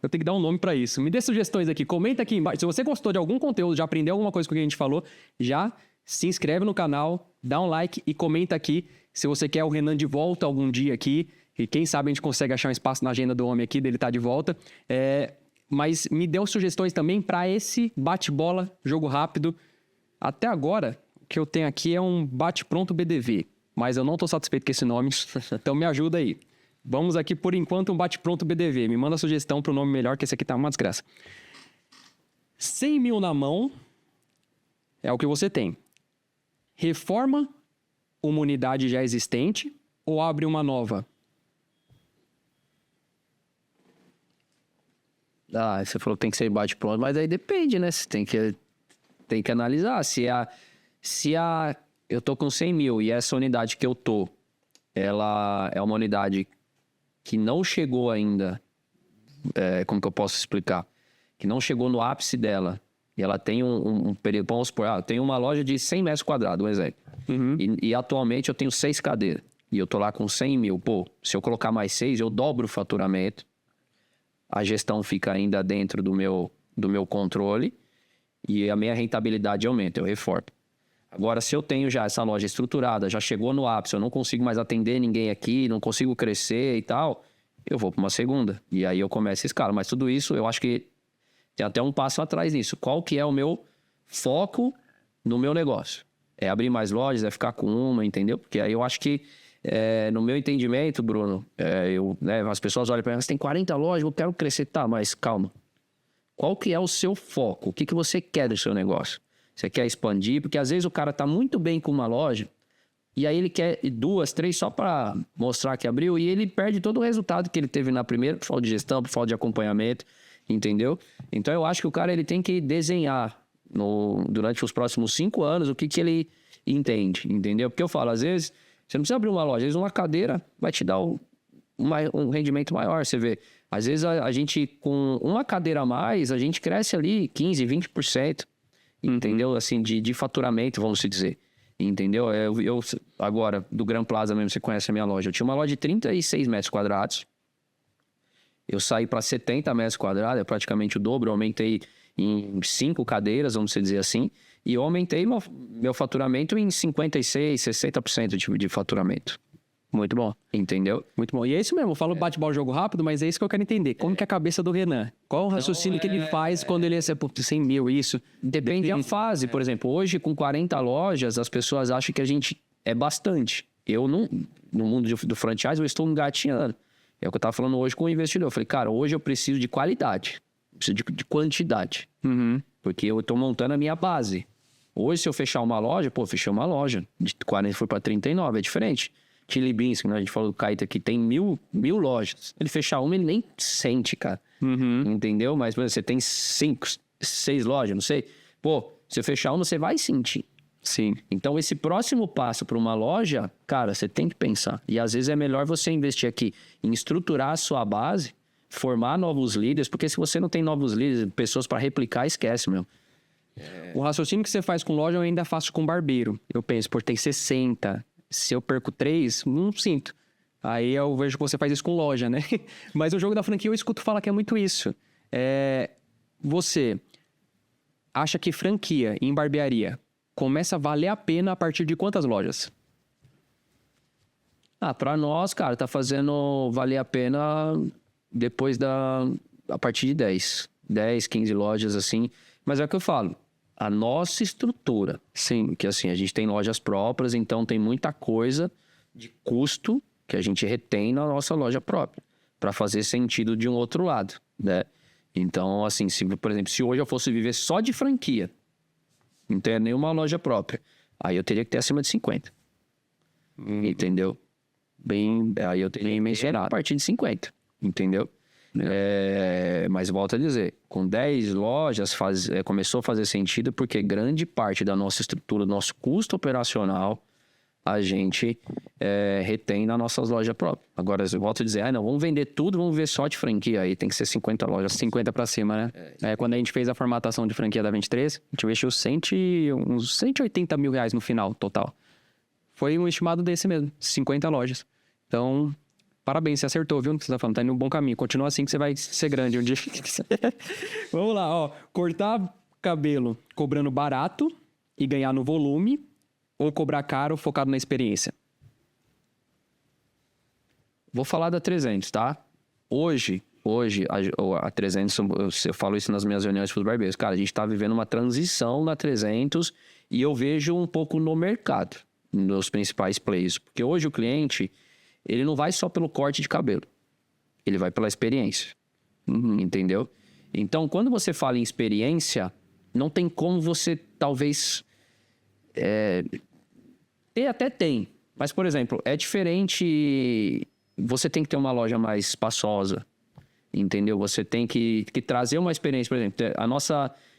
Eu tenho que dar um nome pra isso. Me dê sugestões aqui, comenta aqui embaixo. Se você gostou de algum conteúdo, já aprendeu alguma coisa com o que a gente falou, já se inscreve no canal, dá um like e comenta aqui se você quer o Renan de volta algum dia aqui. E quem sabe a gente consegue achar um espaço na agenda do homem aqui, dele tá de volta. Mas me deu sugestões também para esse bate-bola, jogo rápido. Até agora, o que eu tenho aqui é um bate-pronto BDV. Mas eu não tô satisfeito com esse nome, então me ajuda aí. Vamos aqui, por enquanto, um bate-pronto BDV. Me manda sugestão pro nome melhor, que esse aqui tá uma desgraça. 100 mil na mão é o que você tem. Reforma uma unidade já existente ou abre uma nova? Você falou que tem que ser bate-pronto, mas aí depende, né? Você tem que analisar. Eu tô com 100 mil e essa unidade que eu tô, ela é uma unidade que não chegou ainda, como que eu posso explicar? Que não chegou no ápice dela. E ela tem um período, vamos supor, tem uma loja de 100 metros quadrados, um exemplo. Uhum. E atualmente eu tenho 6 cadeiras. E eu tô lá com 100 mil. Pô, se eu colocar mais 6, eu dobro o faturamento. A gestão fica ainda dentro do meu controle. E a minha rentabilidade aumenta, eu reformo. Agora, se eu tenho já essa loja estruturada, já chegou no ápice, eu não consigo mais atender ninguém aqui, não consigo crescer e tal, eu vou para uma segunda. E aí eu começo a escala. Mas tudo isso, eu acho que tem até um passo atrás nisso. Qual que é o meu foco no meu negócio? É abrir mais lojas, é ficar com uma, entendeu? Porque aí eu acho que, no meu entendimento, Bruno, as pessoas olham para mim, você tem 40 lojas, eu quero crescer. Tá, mas calma. Qual que é o seu foco? O que você quer do seu negócio? Você quer expandir? Porque às vezes o cara tá muito bem com uma loja e aí ele quer 2, 3 só para mostrar que abriu e ele perde todo o resultado que ele teve na primeira, por falta de gestão, por falta de acompanhamento, entendeu? Então eu acho que o cara ele tem que desenhar durante os próximos 5 anos o que ele entende, entendeu? Porque eu falo, às vezes, você não precisa abrir uma loja, às vezes uma cadeira vai te dar um rendimento maior, você vê. Às vezes a gente, com uma cadeira a mais, a gente cresce ali 15%, 20%, entendeu? Assim, de faturamento, vamos se dizer. Entendeu? Eu agora, do Gran Plaza mesmo, você conhece a minha loja. Eu tinha uma loja de 36 metros quadrados. Eu saí para 70 metros quadrados, é praticamente o dobro. Eu aumentei em 5 cadeiras, vamos dizer assim. E eu aumentei meu faturamento em 56%, 60% de faturamento. Muito bom. Entendeu? Muito bom. E é isso mesmo, eu falo bate-bola, jogo rápido, mas é isso que eu quero entender. Como que é a cabeça do Renan? Qual o raciocínio que ele faz quando ele é 100 mil, isso? Depende da fase. Por exemplo, hoje com 40 lojas, as pessoas acham que a gente é bastante. Eu não, no mundo do franchise, eu estou engatinhando. É o que eu estava falando hoje com o investidor. Eu falei, cara, hoje eu preciso de qualidade. Preciso de quantidade. Porque eu estou montando a minha base. Hoje, se eu fechar uma loja, fechei uma loja. De 40 foi para 39, é diferente. Chili Beans, que a gente falou do Caíta aqui, tem mil lojas. Ele fechar uma, ele nem sente, cara. Entendeu? Mas por exemplo, você tem 5, 6 lojas, não sei. Se eu fechar uma, você vai sentir. Sim. Então, esse próximo passo para uma loja, cara, você tem que pensar. E às vezes é melhor você investir aqui em estruturar a sua base, formar novos líderes, porque se você não tem novos líderes, pessoas para replicar, esquece, meu. O raciocínio que você faz com loja eu ainda faço com barbeiro. Eu penso, tem 60... Se eu perco 3, não sinto. Aí eu vejo que você faz isso com loja, né? Mas o jogo da franquia eu escuto falar que é muito isso. Você acha que franquia em barbearia começa a valer a pena a partir de quantas lojas? Pra nós, cara, tá fazendo valer a pena a partir de 10. 10, 15 lojas, assim. Mas é o que eu falo. A nossa estrutura, sim, que assim, a gente tem lojas próprias, então tem muita coisa de custo que a gente retém na nossa loja própria, para fazer sentido de um outro lado, né? Então, assim, por exemplo, se hoje eu fosse viver só de franquia, não ter nenhuma loja própria, aí eu teria que ter acima de 50. Entendeu? Aí eu teria que ter a partir de 50, entendeu? Mas volto a dizer, com 10 lojas começou a fazer sentido porque grande parte da nossa estrutura, do nosso custo operacional, a gente retém nas nossas lojas próprias. Agora, eu volto a dizer, não, vamos vender tudo, vamos ver só de franquia, aí tem que ser 50 lojas. 50 para cima, né? Quando a gente fez a formatação de franquia da 23, a gente investiu uns 180 mil reais no final, total. Foi um estimado desse mesmo, 50 lojas. Então... Parabéns, você acertou, viu? No que você tá falando, tá indo no bom caminho. Continua assim que você vai ser grande um dia. Vamos lá, cortar cabelo cobrando barato e ganhar no volume ou cobrar caro focado na experiência? Vou falar da 300, tá? Hoje a 300, eu falo isso nas minhas reuniões com os barbeiros. Cara, a gente tá vivendo uma transição na 300 e eu vejo um pouco no mercado, nos principais players. Porque hoje o cliente... Ele não vai só pelo corte de cabelo. Ele vai pela experiência. Entendeu? Então, quando você fala em experiência, não tem como você, talvez... Até tem. Mas, por exemplo, é diferente... Você tem que ter uma loja mais espaçosa. Entendeu? Você tem que trazer uma experiência. Por exemplo,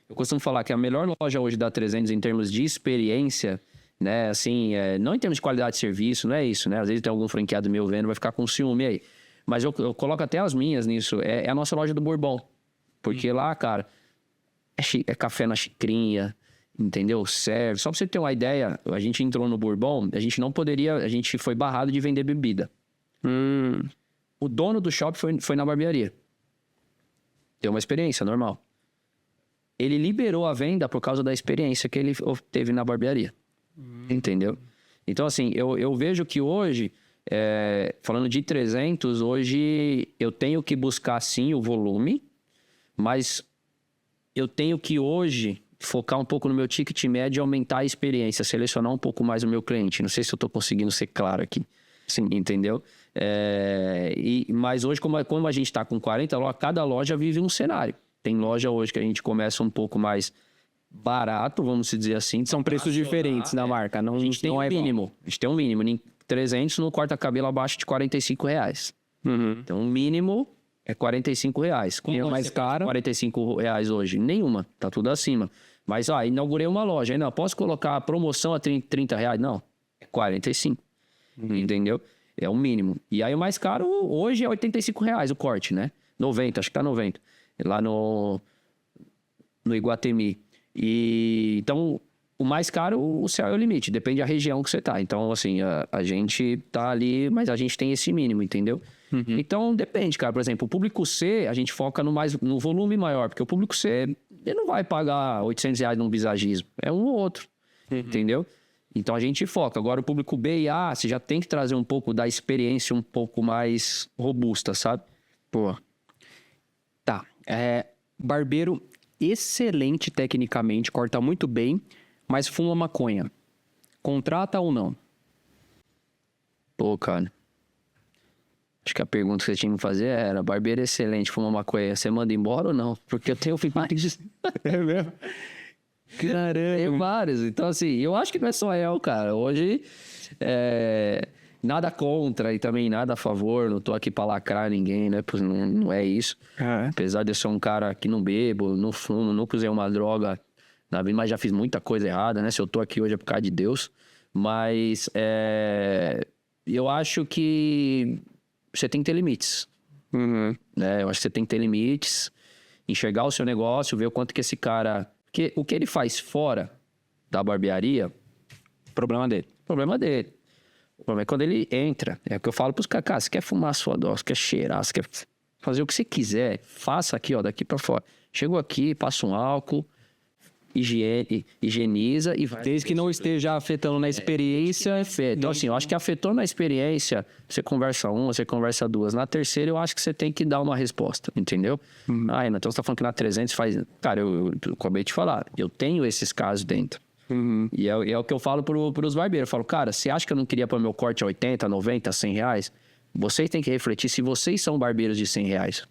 eu costumo falar que a melhor loja hoje da 300 em termos de experiência... Né, assim, não em termos de qualidade de serviço, não é isso, né? Às vezes tem algum franqueado meu vendo, vai ficar com ciúme aí. Mas eu coloco até as minhas nisso. É a nossa loja do Bourbon. Porque lá, cara, é café na xicrinha, entendeu? Serve. Só pra você ter uma ideia, a gente entrou no Bourbon, a gente foi barrado de vender bebida. O dono do shopping foi na barbearia. Deu uma experiência normal. Ele liberou a venda por causa da experiência que ele teve na barbearia. Entendeu? Então, assim, eu vejo que hoje, falando de 300, hoje eu tenho que buscar, sim, o volume, mas eu tenho que hoje focar um pouco no meu ticket médio e aumentar a experiência, selecionar um pouco mais o meu cliente. Não sei se eu estou conseguindo ser claro aqui. Sim. Entendeu? Mas hoje, como a gente está com 40 lojas, cada loja vive um cenário. Tem loja hoje que a gente começa um pouco mais barato, vamos dizer assim. São preços diferentes na marca. Não, a gente tem não um mínimo. A gente tem um mínimo. Em 300 no corta-cabelo abaixo de R$45. Então, o mínimo é R$45. E o mais caro? R$45 hoje. Nenhuma. Tá tudo acima. Mas, inaugurei uma loja. Aí, não, posso colocar a promoção a R$30? Não. É 45. Entendeu? É o mínimo. E aí, o mais caro hoje é R$85 o corte, né? 90, acho que tá 90. Lá no Iguatemi. Então, o mais caro, o céu é o limite. Depende da região que você tá. Então, assim, a gente tá ali, mas a gente tem esse mínimo, entendeu? Então, depende, cara. Por exemplo, o público C, a gente foca no volume maior. Porque o público C, ele não vai pagar R$800 num visagismo. É um ou outro, entendeu? Então, a gente foca. Agora, o público B e A, você já tem que trazer um pouco da experiência um pouco mais robusta, sabe? Pô. Tá. Barbeiro excelente tecnicamente, corta muito bem, mas fuma maconha. Contrata ou não? Pô, cara. Acho que a pergunta que você tinha que fazer era: barbeiro excelente, fuma maconha, você manda embora ou não? Porque eu tenho vários. É mesmo? Caramba. Tem vários. Então, assim, eu acho que não é só eu, cara. Hoje, nada contra e também nada a favor. Não tô aqui pra lacrar ninguém, né? Não é isso. Apesar de eu ser um cara que não bebo, não fumo, nunca usei uma droga na vida, mas já fiz muita coisa errada, né? Se eu tô aqui hoje é por causa de Deus. Mas eu acho que você tem que ter limites. Né? Eu acho que você tem que ter limites, enxergar o seu negócio, ver o quanto que esse cara... Porque o que ele faz fora da barbearia... Problema dele. Problema dele. O problema é quando ele entra. É o que eu falo pros caras: cara, você quer fumar a sua dose, você quer cheirar, você quer fazer o que você quiser, faça aqui, ó, daqui pra fora. Chegou aqui, passa um álcool, higieniza e vai. Desde que não esteja afetando na experiência. Então, assim, eu acho que afetou na experiência, você conversa uma, você conversa duas. Na terceira, eu acho que você tem que dar uma resposta, entendeu? Então você tá falando que na 300 faz... Cara, eu acabei de falar, eu tenho esses casos dentro. E é o que eu falo pros barbeiros. Eu falo: cara, você acha que eu não queria pôr meu corte a 80, 90, 100 reais? Vocês têm que refletir se vocês são barbeiros de 100 reais.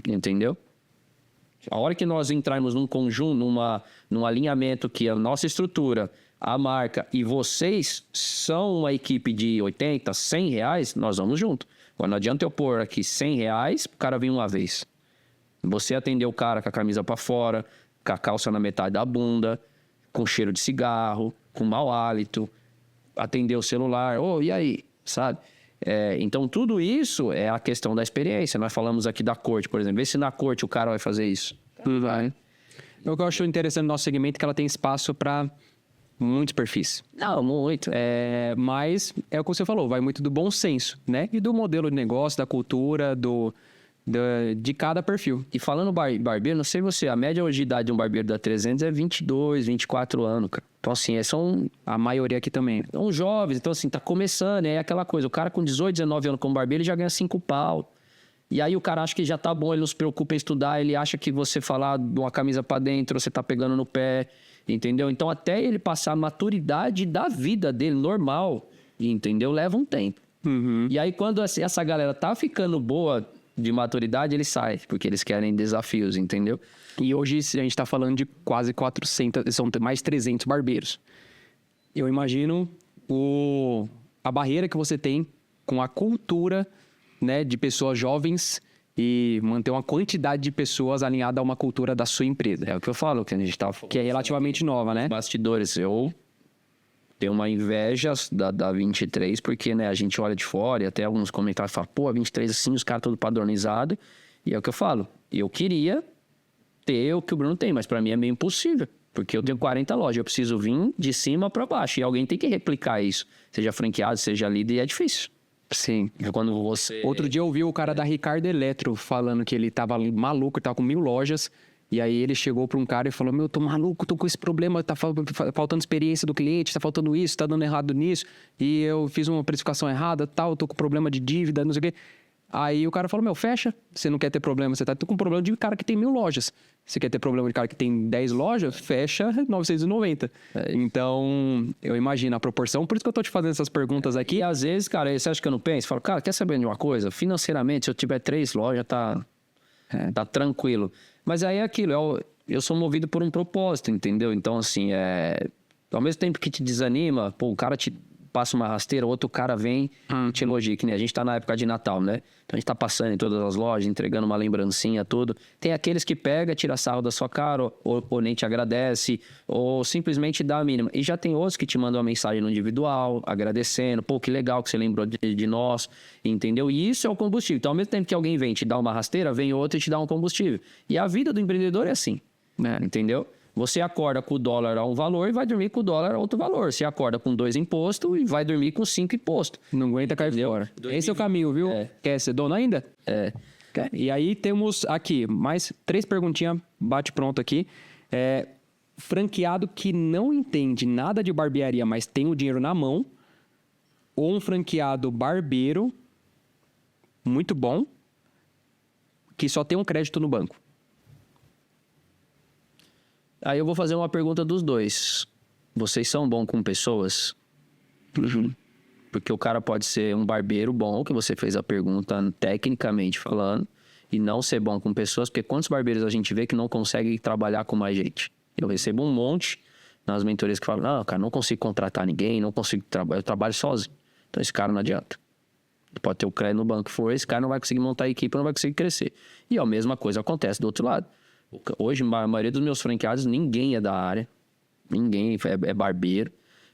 Entendeu? A hora que nós entrarmos num conjunto, num alinhamento que a nossa estrutura, a marca e vocês são uma equipe de 80, 100 reais, nós vamos junto. Agora, não adianta eu pôr aqui 100 reais, o cara vir uma vez. Você atender o cara com a camisa pra fora, com a calça na metade da bunda, com cheiro de cigarro, com mau hálito, atender o celular, e aí, sabe? Então, tudo isso é a questão da experiência. Nós falamos aqui da corte, por exemplo. Vê se na corte o cara vai fazer isso. Vai. O que eu acho interessante no nosso segmento é que ela tem espaço para muitos perfis. Não, muito. Mas é o que você falou, vai muito do bom senso, né? E do modelo de negócio, da cultura, de cada perfil. E falando barbeiro, não sei você, a média hoje de idade de um barbeiro da 300 é 22, 24 anos, cara. Então, assim, são... A maioria aqui também. São jovens, então, assim, tá começando, é aquela coisa. O cara com 18, 19 anos como barbeiro, ele já ganha 5 pau. E aí o cara acha que já tá bom, ele não se preocupa em estudar, ele acha que você falar de uma camisa pra dentro, você tá pegando no pé, entendeu? Então, até ele passar a maturidade da vida dele, normal, entendeu? Leva um tempo. E aí, quando essa galera tá ficando boa de maturidade, ele sai, porque eles querem desafios, entendeu? E hoje a gente tá falando de quase 400, são mais 300 barbeiros. Eu imagino a barreira que você tem com a cultura, né, de pessoas jovens e manter uma quantidade de pessoas alinhada a uma cultura da sua empresa. É o que eu falo, que a gente tá... Que é relativamente nova, né? Bastidores, eu tenho uma inveja da 23, porque, né, a gente olha de fora e até alguns comentários falam: pô, a 23 assim, os caras todos padronizados. E é o que eu falo, eu queria ter o que o Bruno tem, mas pra mim é meio impossível, porque eu tenho 40 lojas, eu preciso vir de cima pra baixo, e alguém tem que replicar isso, seja franqueado, seja líder, e é difícil. Sim. Quando você... Outro dia eu ouvi o cara da Ricardo Eletro falando que ele tava maluco, ele tava com 1000 lojas E aí ele chegou para um cara e falou, meu, tô maluco, tô com esse problema, tá faltando experiência do cliente, tá faltando isso, tá dando errado nisso, e eu fiz uma precificação errada, tal, tô com problema de dívida, não sei o quê. Aí o cara falou, meu, fecha, você não quer ter problema, você tá com problema de cara que tem 1000 lojas. Você quer ter problema de cara que tem 10 lojas, fecha 990. Então, eu imagino a proporção, por isso que eu tô te fazendo essas perguntas aqui. E às vezes, cara, você acha que eu não penso? Falo, cara, quer saber de uma coisa? Financeiramente, se eu tiver 3 lojas, tá tranquilo. Mas aí é aquilo, eu sou movido por um propósito, entendeu? Então, assim, ao mesmo tempo que te desanima, pô, o cara te passa uma rasteira, outro cara vem e te elogia, que nem a gente tá na época de Natal, né? Então a gente tá passando em todas as lojas, entregando uma lembrancinha, tudo. Tem aqueles que pega, tira sarro da sua cara, ou nem te agradece, ou simplesmente dá a mínima. E já tem outros que te mandam uma mensagem no individual, agradecendo, pô, que legal que você lembrou de nós, entendeu? E isso é o combustível. Então, ao mesmo tempo que alguém vem te dar uma rasteira, vem outro e te dá um combustível. E a vida do empreendedor é assim, né? Entendeu? Você acorda com o dólar a um valor e vai dormir com o dólar a outro valor. Você acorda com 2 impostos e vai dormir com 5 impostos. Não aguenta cair fora. Esse é o caminho, viu? Quer ser dono ainda? Quer. E aí temos aqui mais 3 perguntinhas, bate pronto aqui. Franqueado que não entende nada de barbearia, mas tem o dinheiro na mão. Ou um franqueado barbeiro, muito bom, que só tem um crédito no banco. Aí eu vou fazer uma pergunta dos dois. Vocês são bons com pessoas? Porque o cara pode ser um barbeiro bom, que você fez a pergunta tecnicamente falando, e não ser bom com pessoas, porque quantos barbeiros a gente vê que não conseguem trabalhar com mais gente? Eu recebo um monte nas mentorias que falam, não, cara, não consigo contratar ninguém, não consigo trabalhar, eu trabalho sozinho. Então esse cara não adianta. Pode ter o crédito no banco for, esse cara não vai conseguir montar a equipe, não vai conseguir crescer. E a mesma coisa acontece do outro lado. Hoje, a maioria dos meus franqueados, ninguém é da área. Ninguém é barbeiro.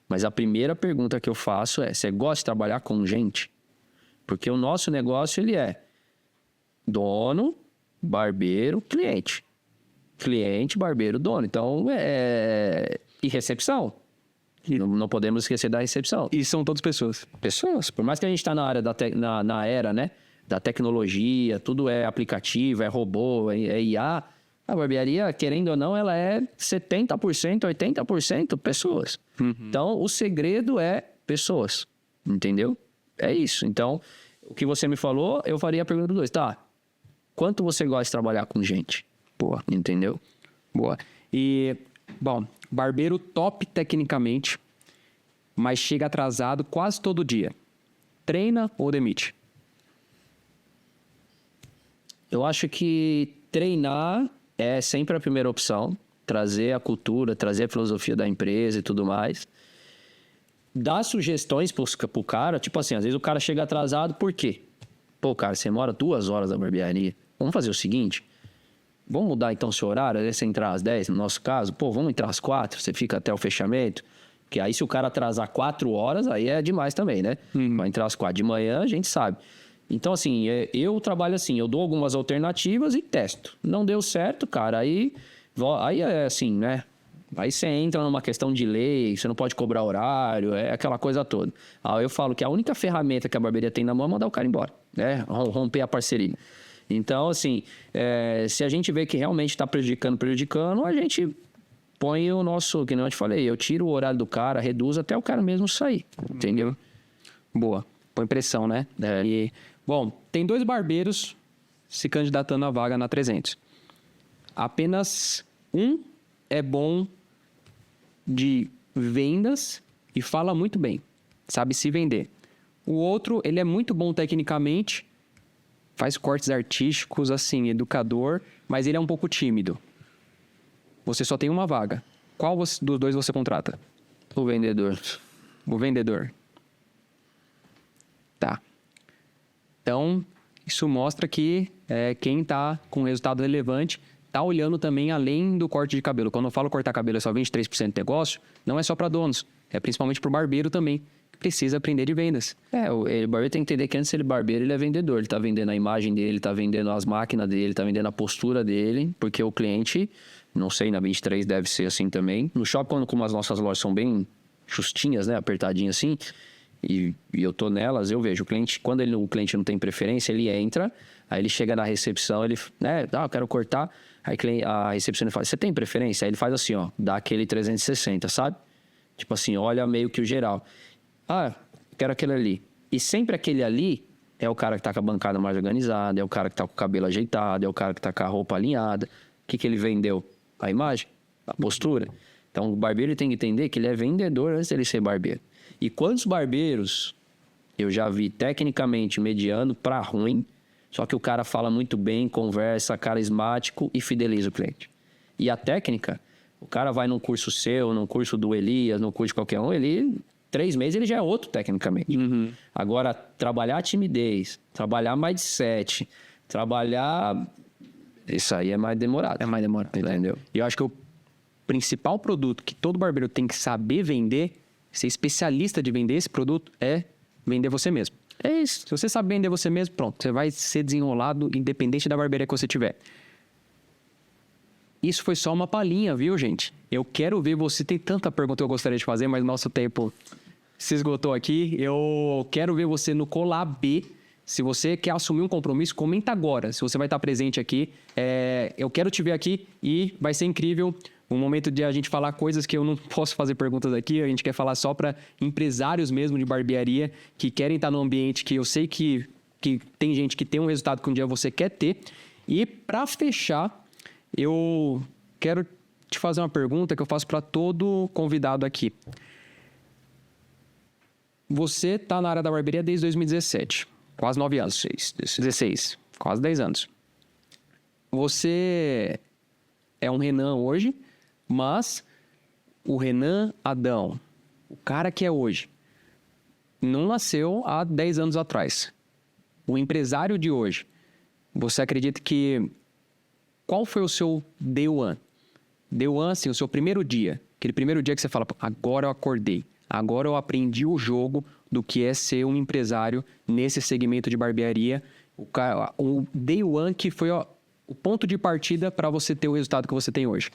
Mas a primeira pergunta que eu faço é, você gosta de trabalhar com gente? Porque o nosso negócio, ele é dono, barbeiro, cliente. Cliente, barbeiro, dono. Então, e recepção. Não podemos esquecer da recepção. E são todas pessoas. Pessoas. Por mais que a gente está na área na era, né, da tecnologia, tudo é aplicativo, é robô, é IA... A barbearia, querendo ou não, ela é 70%, 80% pessoas. Então, o segredo é pessoas, entendeu? É isso. Então, o que você me falou, eu faria a pergunta dos dois. Tá, quanto você gosta de trabalhar com gente? Boa. Entendeu? Boa. E, bom, barbeiro top tecnicamente, mas chega atrasado quase todo dia. Treina ou demite? Eu acho que treinar é sempre a primeira opção. Trazer a cultura, trazer a filosofia da empresa e tudo mais. Dar sugestões pro cara. Tipo assim, às vezes o cara chega atrasado, por quê? Pô, cara, você mora 2 horas na barbearia. Vamos fazer o seguinte? Vamos mudar então seu horário? Às vezes você entrar às 10, no nosso caso. Pô, vamos entrar às 4, você fica até o fechamento. Porque aí se o cara atrasar 4 horas, aí é demais também, né? Vai entrar às 4 de manhã, a gente sabe. Então, assim, eu trabalho assim, eu dou algumas alternativas e testo. Não deu certo, cara, aí é assim, né? Aí você entra numa questão de lei, você não pode cobrar horário, é aquela coisa toda. Aí eu falo que a única ferramenta que a barbearia tem na mão é mandar o cara embora, né? Romper a parceria. Então, assim, se a gente vê que realmente está prejudicando, a gente põe o nosso, que nem eu te falei, eu tiro o horário do cara, reduzo até o cara mesmo sair, entendeu? Boa. Põe pressão, né? E, bom, tem 2 barbeiros se candidatando à vaga na 300. Apenas um é bom de vendas e fala muito bem, sabe se vender. O outro, ele é muito bom tecnicamente, faz cortes artísticos, assim, educador, mas ele é um pouco tímido. Você só tem uma vaga. Qual dos 2 você contrata? O vendedor. O vendedor. Tá. Então, isso mostra que quem está com resultado relevante está olhando também além do corte de cabelo. Quando eu falo cortar cabelo é só 23% do negócio, não é só para donos, é principalmente para o barbeiro também, que precisa aprender de vendas. O barbeiro tem que entender que antes de ele barbeiro, ele é vendedor. Ele está vendendo a imagem dele, está vendendo as máquinas dele, está vendendo a postura dele, porque o cliente, não sei, na 23 deve ser assim também. No shopping, como as nossas lojas são bem justinhas, né, apertadinhas assim, e eu tô nelas, eu vejo o cliente, quando o cliente não tem preferência, ele entra, aí ele chega na recepção, ele, né, eu quero cortar, aí a recepcionista fala, você tem preferência? Aí ele faz assim, ó, dá aquele 360, sabe? Tipo assim, olha meio que o geral. Quero aquele ali. E sempre aquele ali é o cara que tá com a bancada mais organizada, é o cara que tá com o cabelo ajeitado, é o cara que tá com a roupa alinhada. O que ele vendeu? A imagem, a postura. Então, o barbeiro ele tem que entender que ele é vendedor antes dele ser barbeiro. E quantos barbeiros eu já vi tecnicamente mediano para ruim, só que o cara fala muito bem, conversa, carismático e fideliza o cliente. E a técnica, o cara vai num curso seu, num curso do Elias, num curso de qualquer um, 3 meses ele já é outro tecnicamente. Agora, trabalhar timidez, trabalhar mindset, trabalhar... Isso aí é mais demorado. É mais demorado. Entendeu? E eu acho que o principal produto que todo barbeiro tem que saber vender, ser especialista de vender esse produto, é vender você mesmo. É isso. Se você sabe vender você mesmo, pronto, você vai ser desenrolado independente da barbearia que você tiver. Isso foi só uma palhinha, viu, gente? Eu quero ver você. Tem tanta pergunta que eu gostaria de fazer, mas nosso tempo se esgotou aqui. Eu quero ver você no Collab B. Se você quer assumir um compromisso, comenta agora. Se você vai estar presente aqui, eu quero te ver aqui e vai ser incrível. Um momento de a gente falar coisas que eu não posso fazer perguntas aqui. A gente quer falar só para empresários mesmo de barbearia que querem estar num ambiente que eu sei que tem gente que tem um resultado que um dia você quer ter. E para fechar, eu quero te fazer uma pergunta que eu faço para todo convidado aqui. Você está na área da barbearia desde 2017. Quase 9 anos. 16. Quase 10 anos. Você é um Renan hoje, mas o Renan Adão, o cara que é hoje, não nasceu há 10 anos atrás. O empresário de hoje, você acredita que... Qual foi o seu day one? Day one, assim, o seu primeiro dia. Aquele primeiro dia que você fala, agora eu acordei. Agora eu aprendi o jogo do que é ser um empresário nesse segmento de barbearia. O day one que foi o ponto de partida para você ter o resultado que você tem hoje.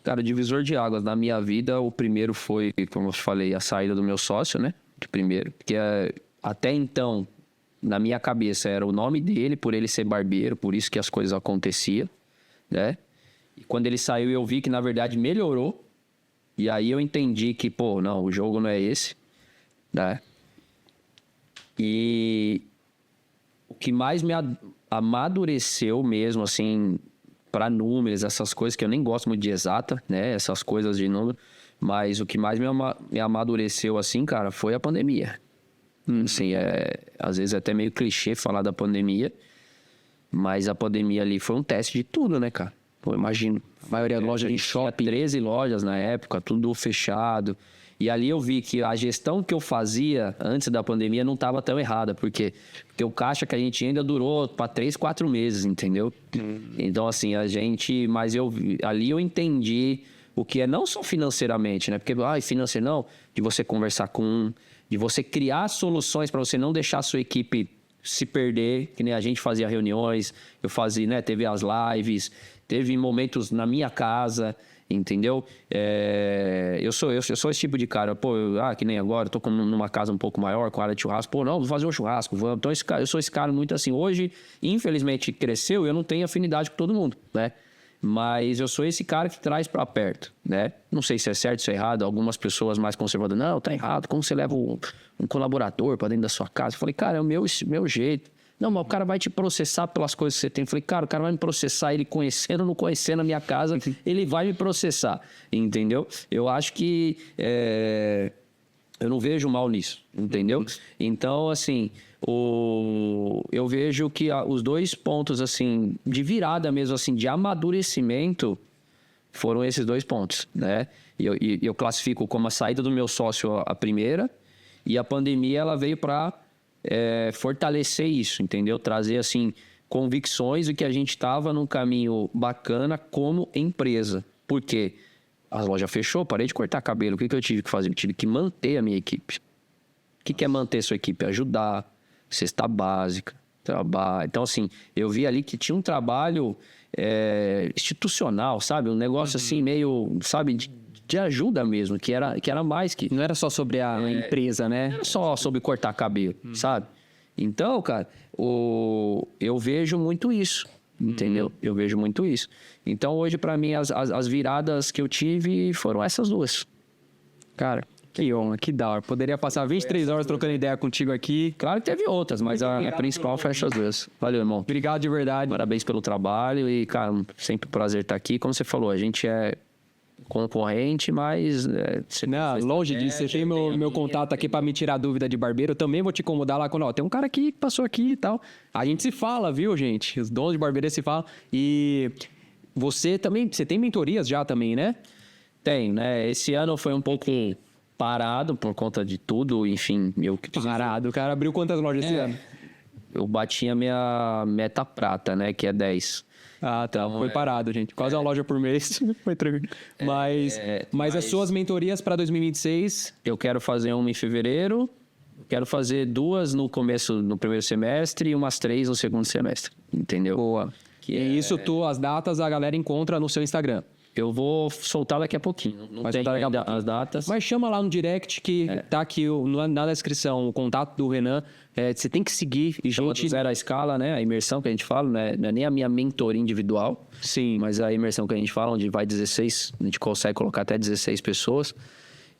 Cara, divisor de águas na minha vida, o primeiro foi, como eu falei, a saída do meu sócio, né? De primeiro. Porque até então, na minha cabeça, era o nome dele, por ele ser barbeiro, por isso que as coisas aconteciam, né? E quando ele saiu, eu vi que, na verdade, melhorou. E aí eu entendi que, não, o jogo não é esse, né? E o que mais me amadureceu mesmo, assim, para números, essas coisas que eu nem gosto muito de exata, né? Essas coisas de número. Mas o que mais me amadureceu, assim, cara, foi a pandemia. Assim, às vezes é até meio clichê falar da pandemia, mas a pandemia ali foi um teste de tudo, né, cara? Eu imagino. A maioria das lojas em shopping. 13 lojas na época, tudo fechado. E ali eu vi que a gestão que eu fazia antes da pandemia não estava tão errada, porque o caixa que a gente ainda durou para 3, 4 meses, entendeu? Então, assim, mas ali eu entendi o que é não só financeiramente, né? Porque, financeiro não, de você conversar de você criar soluções para você não deixar a sua equipe se perder, que nem a gente fazia reuniões, eu fazia, né? Teve as lives, teve momentos na minha casa, entendeu? Eu sou esse tipo de cara, que nem agora, eu tô numa casa um pouco maior, com área de churrasco, não, vou fazer um churrasco, vamos. Então, eu sou esse cara muito assim. Hoje, infelizmente, cresceu, eu não tenho afinidade com todo mundo, né? Mas eu sou esse cara que traz pra perto, né? Não sei se é certo, se é errado. Algumas pessoas mais conservadoras, não, tá errado. Como você leva um colaborador pra dentro da sua casa? Eu falei, cara, é o meu jeito. Não, mas o cara vai te processar pelas coisas que você tem. Eu falei, cara, o cara vai me processar, ele conhecendo ou não conhecendo a minha casa, ele vai me processar, entendeu? Eu acho que eu não vejo mal nisso, entendeu? Então, assim, eu vejo que os 2 pontos, assim, de virada mesmo, assim, de amadurecimento, foram esses 2 pontos, né? E eu classifico como a saída do meu sócio a primeira, e a pandemia, ela veio para fortalecer isso, entendeu? Trazer, assim, convicções de que a gente estava num caminho bacana como empresa. Por quê? As lojas fechou, parei de cortar cabelo. O que eu tive que fazer? Eu tive que manter a minha equipe. O que é manter sua equipe? Ajudar, cesta básica, trabalho. Então, assim, eu vi ali que tinha um trabalho institucional, sabe? Um negócio assim meio, sabe, de de ajuda mesmo, que era mais que... Não era só sobre a empresa, né? Não era só sobre cortar cabelo, sabe? Então, cara, eu vejo muito isso, entendeu? Eu vejo muito isso. Então, hoje, pra mim, as viradas que eu tive foram essas duas. Cara, que honra, que da hora. Poderia passar 23 horas trocando ideia contigo aqui. Claro que teve outras, mas a principal foi essas duas. Valeu, irmão. Obrigado de verdade. Parabéns pelo trabalho e, cara, sempre um prazer estar aqui. Como você falou, a gente é concorrente, mas... Não, longe disso. Você tem meu contato aqui pra me tirar dúvida de barbeiro. Eu também vou te incomodar lá quando, ó, tem um cara aqui que passou aqui e tal. A gente se fala, viu, gente? Os donos de barbearia se falam. E você também, você tem mentorias já também, né? Tem, né? Esse ano foi um pouco parado por conta de tudo, enfim. Parado. O cara abriu quantas lojas esse ano? Eu bati a minha meta prata, né? Que é 10. Ah, tá. Foi parado, gente. Quase uma loja por mês. Foi tranquilo. Mas as suas mentorias para 2026? Eu quero fazer uma em fevereiro. Quero fazer 2 no primeiro semestre e umas 3 no segundo semestre. Entendeu? Boa. E isso, as datas, a galera encontra no seu Instagram. Eu vou soltar daqui a pouquinho. Não tem ainda as datas. Mas chama lá no direct que tá aqui na descrição o contato do Renan. Você tem que seguir. E Chama do zero à escala, né? A imersão que a gente fala, né? Não é nem a minha mentoria individual. Sim. Mas a imersão que a gente fala, onde vai 16, a gente consegue colocar até 16 pessoas.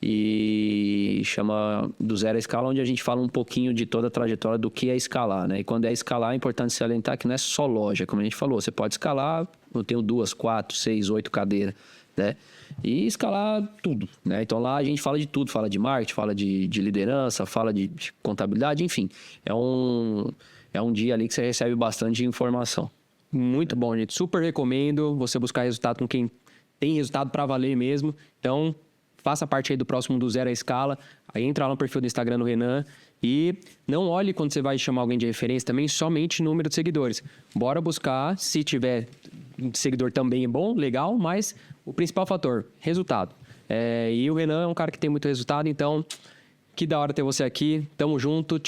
E chama do zero à escala, onde a gente fala um pouquinho de toda a trajetória do que é escalar, né? E quando é escalar, é importante salientar que não é só loja, como a gente falou. Você pode escalar, eu tenho 2, 4, 6, 8 cadeiras, né? E escalar tudo, né? Então lá a gente fala de tudo, fala de marketing, fala de liderança, fala de contabilidade, enfim. É um dia ali que você recebe bastante informação. Muito bom, gente. Super recomendo você buscar resultado com quem tem resultado para valer mesmo. Então, faça parte aí do próximo do Zero à Escala. Aí entra lá no perfil do Instagram do Renan. E não olhe quando você vai chamar alguém de referência também somente número de seguidores. Bora buscar, se tiver seguidor também é bom, legal, mas o principal fator, resultado. E o Renan é um cara que tem muito resultado, então que da hora ter você aqui. Tamo junto.